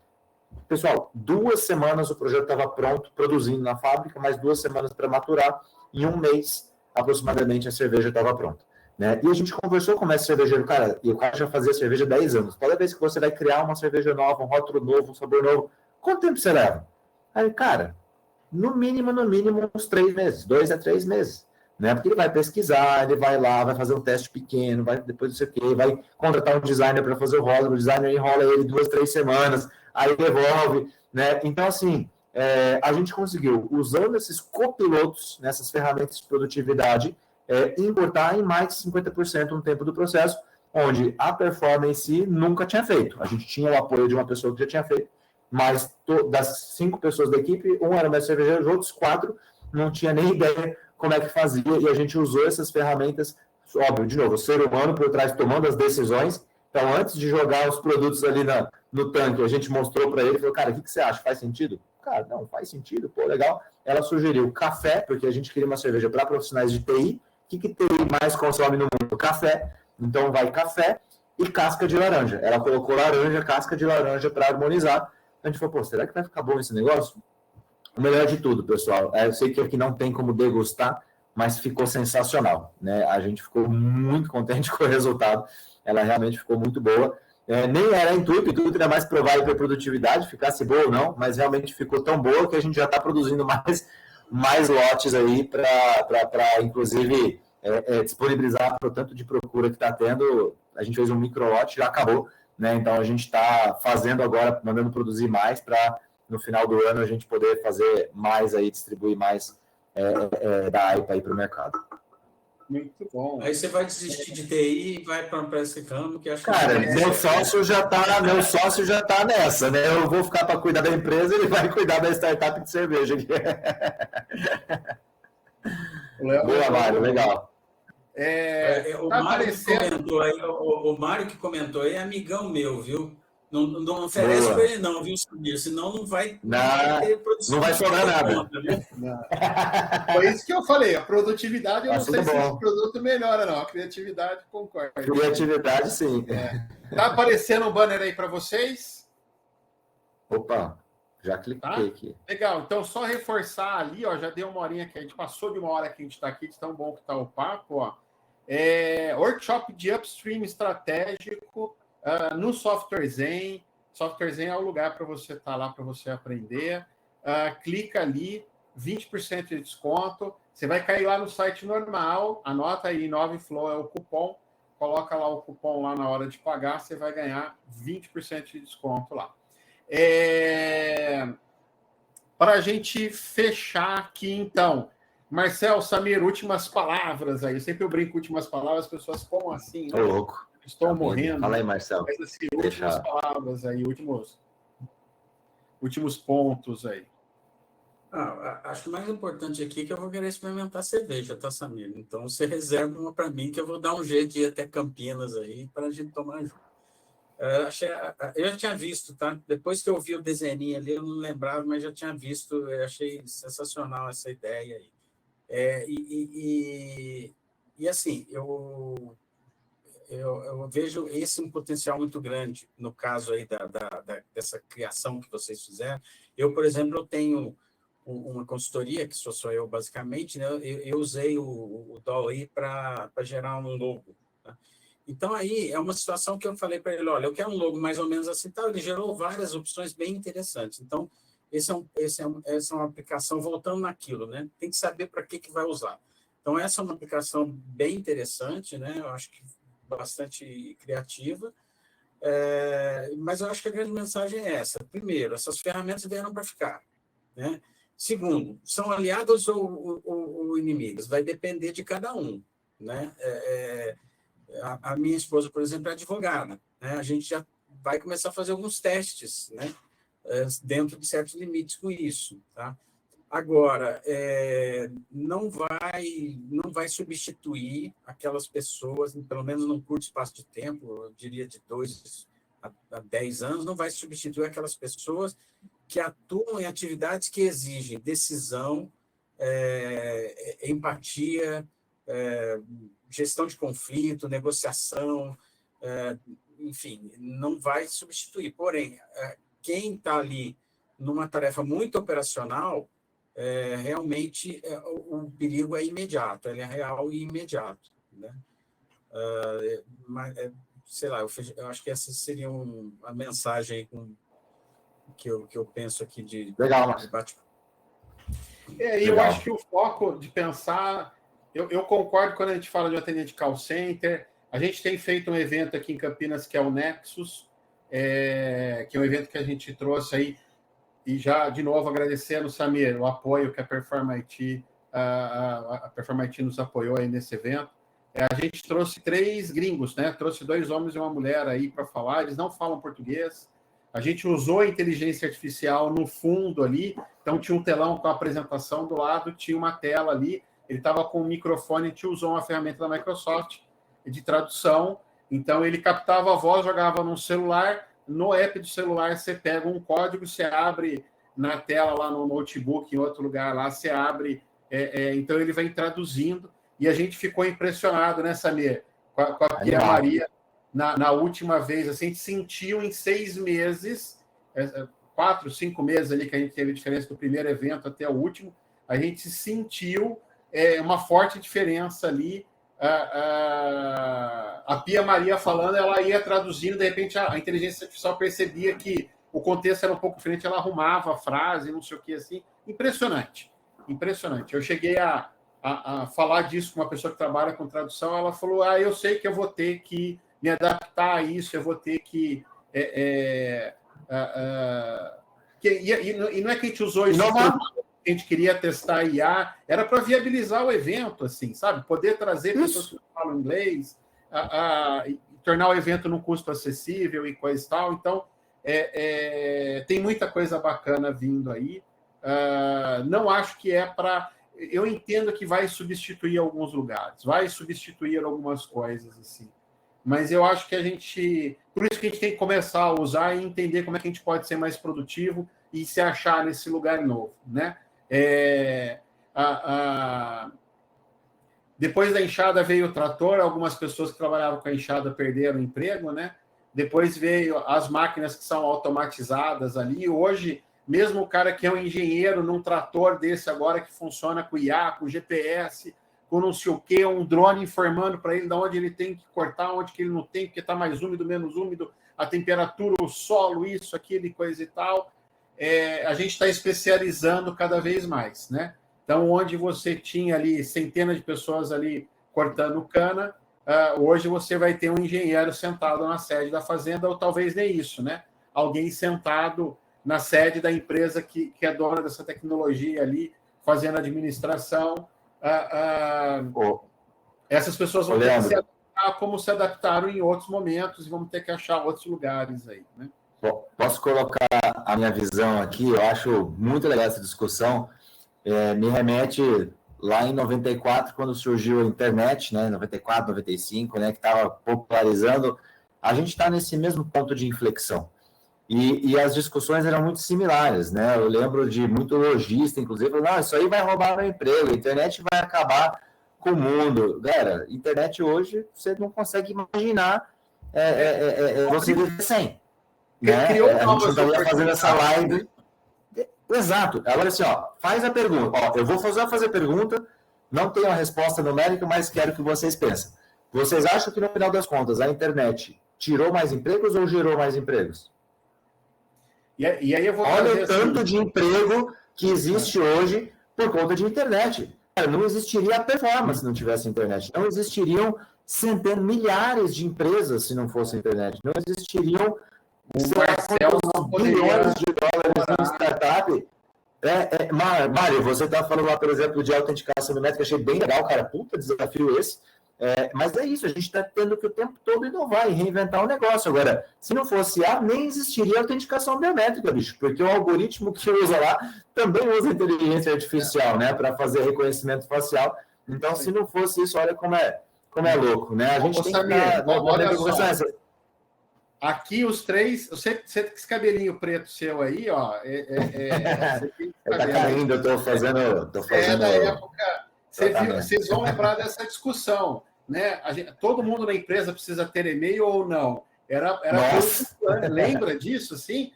Pessoal, 2 semanas o projeto estava pronto, produzindo na fábrica, mais 2 semanas para maturar. Em um mês, aproximadamente, a cerveja estava pronta. Né? E a gente conversou com o mestre cervejeiro, cara, e o cara já fazia cerveja há 10 anos. Toda vez que você vai criar uma cerveja nova, um rótulo novo, um sabor novo, quanto tempo você leva? Aí, cara, no mínimo, uns 3 meses, 2 a 3 meses. Né? Porque ele vai pesquisar, ele vai lá, vai fazer um teste pequeno, vai depois não sei o quê, vai contratar um designer para fazer o rótulo, o designer enrola ele 2, 3 semanas, aí devolve, né? Então, assim, a gente conseguiu, usando esses copilotos, nessas ferramentas de produtividade, importar em mais de 50% no tempo do processo, onde a performance nunca tinha feito. A gente tinha o apoio de uma pessoa que já tinha feito, mas das 5 pessoas da equipe, um era mestre cervejeiro, os outros 4 não tinha nem ideia como é que fazia, e a gente usou essas ferramentas, óbvio, de novo, o ser humano por trás tomando as decisões. Então, antes de jogar os produtos ali no tanque, a gente mostrou para ele, falou, cara, o que você acha? Faz sentido? Cara, não, faz sentido, pô, legal. Ela sugeriu café, porque a gente queria uma cerveja para profissionais de TI. O que TI mais consome no mundo? Café. Então, vai café e casca de laranja. Ela colocou laranja, casca de laranja para harmonizar. A gente falou, pô, será que vai ficar bom esse negócio? O melhor de tudo, pessoal, eu sei que aqui não tem como degustar, mas ficou sensacional, né? A gente ficou muito contente com o resultado, ela realmente ficou muito boa. Nem era intuito era mais provável para produtividade, ficasse boa ou não, mas realmente ficou tão boa que a gente já está produzindo mais lotes aí para inclusive, disponibilizar para o tanto de procura que está tendo. A gente fez um micro lote, já acabou, né? Então a gente está fazendo agora, mandando produzir mais para no final do ano a gente poder fazer mais aí, distribuir mais da AIPA aí para o mercado. Muito bom. Aí você vai desistir de TI e vai para esse ramo que acho que... Cara, meu sócio já tá nessa, né? Eu vou ficar para cuidar da empresa, ele vai cuidar da startup de cerveja. Boa, Mário, legal. O Mário que comentou aí, o Mário que comentou aí é amigão meu, viu? Não oferece para ele não, viu, Samir? Senão não vai ter produção. Não vai sobrar nada. Conta, viu? Foi isso que eu falei. A produtividade, eu não sei se esse produto melhora, não. A criatividade, concordo. Criatividade, sim. Tá aparecendo um banner aí para vocês? Opa, já cliquei aqui. Legal. Então, só reforçar ali, ó, já deu uma horinha que a gente passou de uma hora que a gente está aqui, de tão bom que está o papo, ó. Workshop de upstream estratégico no Software Zen. Software Zen é o lugar para você estar lá, para você aprender. Clica ali, 20% de desconto. Você vai cair lá no site normal, anota aí, InoveFlow é o cupom, coloca lá o cupom lá na hora de pagar, você vai ganhar 20% de desconto lá. Para a gente fechar aqui, então, Marcel, Samir, últimas palavras aí. Sempre eu brinco com últimas palavras, as pessoas, como assim? Tô louco. Estou morrendo. Fala aí, Marcel. Mas assim, últimas palavras aí, últimos pontos aí. Acho que o mais importante aqui é que eu vou querer experimentar cerveja, tá, Samir? Então, você reserva uma para mim, que eu vou dar um jeito de ir até Campinas aí para a gente tomar junto. Eu já tinha visto, tá? Depois que eu vi o desenho ali, eu não lembrava, mas já tinha visto, eu achei sensacional essa ideia aí. E assim, eu vejo esse um potencial muito grande no caso aí dessa criação que vocês fizeram. Eu, por exemplo, eu tenho uma consultoria, que sou eu basicamente, né? Eu usei o DALL-E para gerar um logo. Tá? Então, aí é uma situação que eu falei para ele, olha, eu quero um logo mais ou menos assim, tal. Ele gerou várias opções bem interessantes. Então, essa é uma aplicação, voltando naquilo, né? Tem que saber para que vai usar. Então, essa é uma aplicação bem interessante, né? Eu acho que bastante criativa, mas eu acho que a grande mensagem é essa. Primeiro, essas ferramentas vieram para ficar, né? Segundo, são aliados ou inimigos? Vai depender de cada um, né? A minha esposa, por exemplo, é advogada, né? A gente já vai começar a fazer alguns testes, né? Dentro de certos limites com isso, tá? Agora, não vai substituir aquelas pessoas, pelo menos num curto espaço de tempo, eu diria de 2 a 10 anos, não vai substituir aquelas pessoas que atuam em atividades que exigem decisão, empatia, gestão de conflito, negociação, enfim, não vai substituir. Porém, quem está ali numa tarefa muito operacional, realmente o perigo é imediato, ele é real e imediato, né? Mas, sei lá, eu acho que essa seria a mensagem que eu penso aqui de debate. Eu acho que o foco de pensar, eu concordo quando a gente fala de uma atendente call center. A gente tem feito um evento aqui em Campinas que é o Nexus, que é um evento que a gente trouxe aí. E já, de novo, agradecendo, Samir, o apoio que a Perform IT, a Perform IT nos apoiou aí nesse evento. A gente trouxe 3 gringos, né? Trouxe 2 homens e uma mulher aí para falar, eles não falam português. A gente usou a inteligência artificial no fundo ali, então tinha um telão com a apresentação do lado, tinha uma tela ali, ele estava com o microfone, a gente usou uma ferramenta da Microsoft de tradução, então ele captava a voz, jogava num celular. No app do celular, você pega um código, você abre na tela lá no notebook, em outro lugar lá, você abre. Então, ele vai traduzindo. E a gente ficou impressionado, né, Samir? Com a Pia Maria, na última vez. Assim, a gente sentiu em 6 meses, 4, 5 meses ali que a gente teve a diferença do primeiro evento até o último, a gente sentiu uma forte diferença ali. A Pia Maria falando, ela ia traduzindo, de repente a inteligência artificial percebia que o contexto era um pouco diferente, ela arrumava a frase, não sei o que, assim. Impressionante. Eu cheguei a falar disso com uma pessoa que trabalha com tradução, ela falou, eu sei que eu vou ter que me adaptar a isso, eu vou ter que... E não é que a gente usou isso... A gente queria testar a IA, era para viabilizar o evento, assim, sabe? Poder trazer pessoas que falam inglês, e tornar o evento num custo acessível e coisa e tal. Então, tem muita coisa bacana vindo aí. Não acho que é para... Eu entendo que vai substituir alguns lugares, vai substituir algumas coisas, assim. Mas eu acho que a gente... Por isso que a gente tem que começar a usar e entender como é que a gente pode ser mais produtivo e se achar nesse lugar novo, né? Depois da enxada veio o trator, algumas pessoas que trabalhavam com a enxada perderam o emprego, né? Depois veio as máquinas que são automatizadas ali. Hoje, mesmo o cara que é um engenheiro num trator desse agora que funciona com IA, com GPS, com não sei o quê, um drone informando para ele de onde ele tem que cortar, onde que ele não tem, porque está mais úmido, menos úmido, a temperatura, o solo, isso, aquilo e coisa e tal. A gente está especializando cada vez mais, né? Então, onde você tinha ali centenas de pessoas ali cortando cana, hoje você vai ter um engenheiro sentado na sede da fazenda, ou talvez nem isso, né? Alguém sentado na sede da empresa que é dona dessa tecnologia ali, fazendo administração. Essas pessoas vão ter que se adaptar como se adaptaram em outros momentos e vamos ter que achar outros lugares aí, né? Posso colocar a minha visão aqui? Eu acho muito legal essa discussão. Me remete lá em 94, quando surgiu a internet, né? 94, 95, né? Que estava popularizando. A gente está nesse mesmo ponto de inflexão. E as discussões eram muito similares, né? Eu lembro de muito lojista, inclusive, falando, não, isso aí vai roubar meu emprego, a internet vai acabar com o mundo. Galera, internet hoje, você não consegue imaginar você viver sem. Né? A gente não estaria fazendo essa live. Exato. Agora, assim, faz a pergunta. Eu vou fazer a pergunta, não tenho a resposta numérica, mas quero que vocês pensem. Vocês acham que, no final das contas, a internet tirou mais empregos ou gerou mais empregos? E aí eu vou olha o tanto de emprego que existe hoje por conta de internet. Não existiria a performance se não tivesse internet. Não existiriam centenas, milhares de empresas se não fosse internet. Não existiriam bilhões de dólares em startup. Mário, você está falando lá, por exemplo, de autenticação biométrica, achei bem legal, cara. Puta desafio esse. Mas é isso, a gente está tendo que o tempo todo inovar e reinventar o negócio. Agora, se não fosse nem existiria autenticação biométrica, bicho, porque o algoritmo que usa lá também usa inteligência artificial, né, para fazer reconhecimento facial. Então, se não fosse isso, olha como é louco, né? A gente tem que olha só. Aqui os três, você tem esse cabelinho preto seu aí, ó. Tá caindo, eu tô fazendo. Da época. Vocês vão lembrar dessa discussão, né? Todo mundo na empresa precisa ter e-mail ou não? Lembra disso, assim?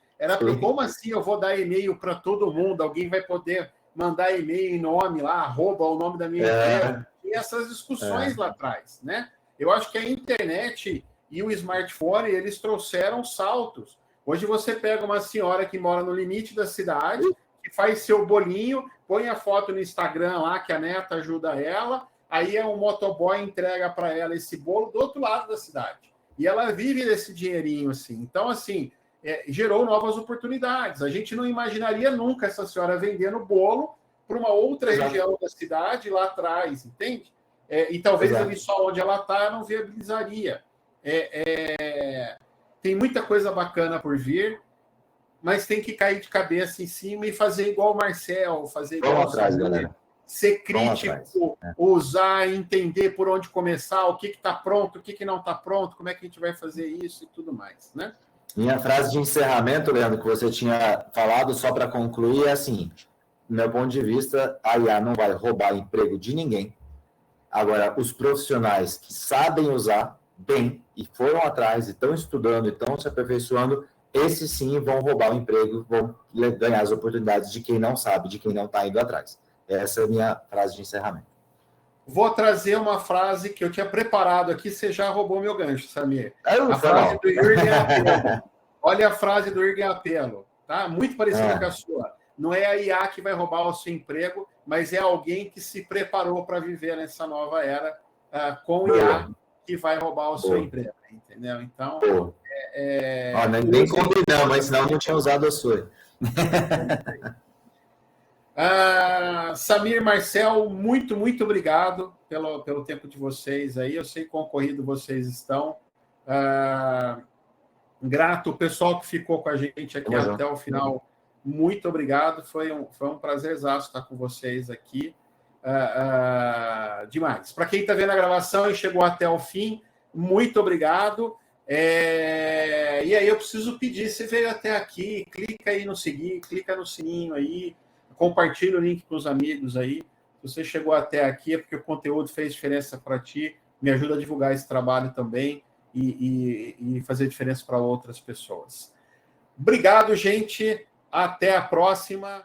Como assim eu vou dar e-mail para todo mundo? Alguém vai poder mandar e-mail em nome lá, o nome da minha empresa. E essas discussões lá atrás, né? Eu acho que a internet e o smartphone, eles trouxeram saltos. Hoje você pega uma senhora que mora no limite da cidade, que faz seu bolinho, põe a foto no Instagram lá, que a neta ajuda ela, aí um motoboy entrega para ela esse bolo do outro lado da cidade. E ela vive desse dinheirinho, assim. Então, assim, gerou novas oportunidades. A gente não imaginaria nunca essa senhora vendendo bolo para uma outra região da cidade lá atrás, entende? E talvez ali só onde ela está não viabilizaria. Tem muita coisa bacana por vir, mas tem que cair de cabeça em cima e fazer igual o Marcel, fazer igual ser crítico, usar, entender por onde começar, o que está pronto, o que não está pronto, como é que a gente vai fazer isso e tudo mais, né? Minha frase de encerramento, Leandro, que você tinha falado, só para concluir, é assim, do meu ponto de vista, a IA não vai roubar emprego de ninguém. Agora, os profissionais que sabem usar bem e foram atrás, e estão estudando, e estão se aperfeiçoando, esses sim vão roubar o emprego, vão ganhar as oportunidades de quem não sabe, de quem não está indo atrás. Essa é a minha frase de encerramento. Vou trazer uma frase que eu tinha preparado aqui, você já roubou meu gancho, Samir. A frase do Jürgen Apelo. Olha a frase do Jürgen Apelo, tá? Muito parecida com a sua. Não é a IA que vai roubar o seu emprego, mas é alguém que se preparou para viver nessa nova era com IA que vai roubar o seu emprego, entendeu? Então, nem combinamos, mas senão não tinha usado a sua. Samir, Marcel, muito, muito obrigado pelo tempo de vocês aí. Eu sei quão corrido vocês estão. Grato o pessoal que ficou com a gente aqui até o final. Muito obrigado. Foi um prazerzaço estar com vocês aqui. Demais. Para quem está vendo a gravação e chegou até o fim, muito obrigado. E aí eu preciso pedir, se veio até aqui, clica aí no seguir, clica no sininho aí, compartilha o link com os amigos aí. Se você chegou até aqui é porque o conteúdo fez diferença para ti, me ajuda a divulgar esse trabalho também e fazer diferença para outras pessoas. Obrigado, gente. Até a próxima.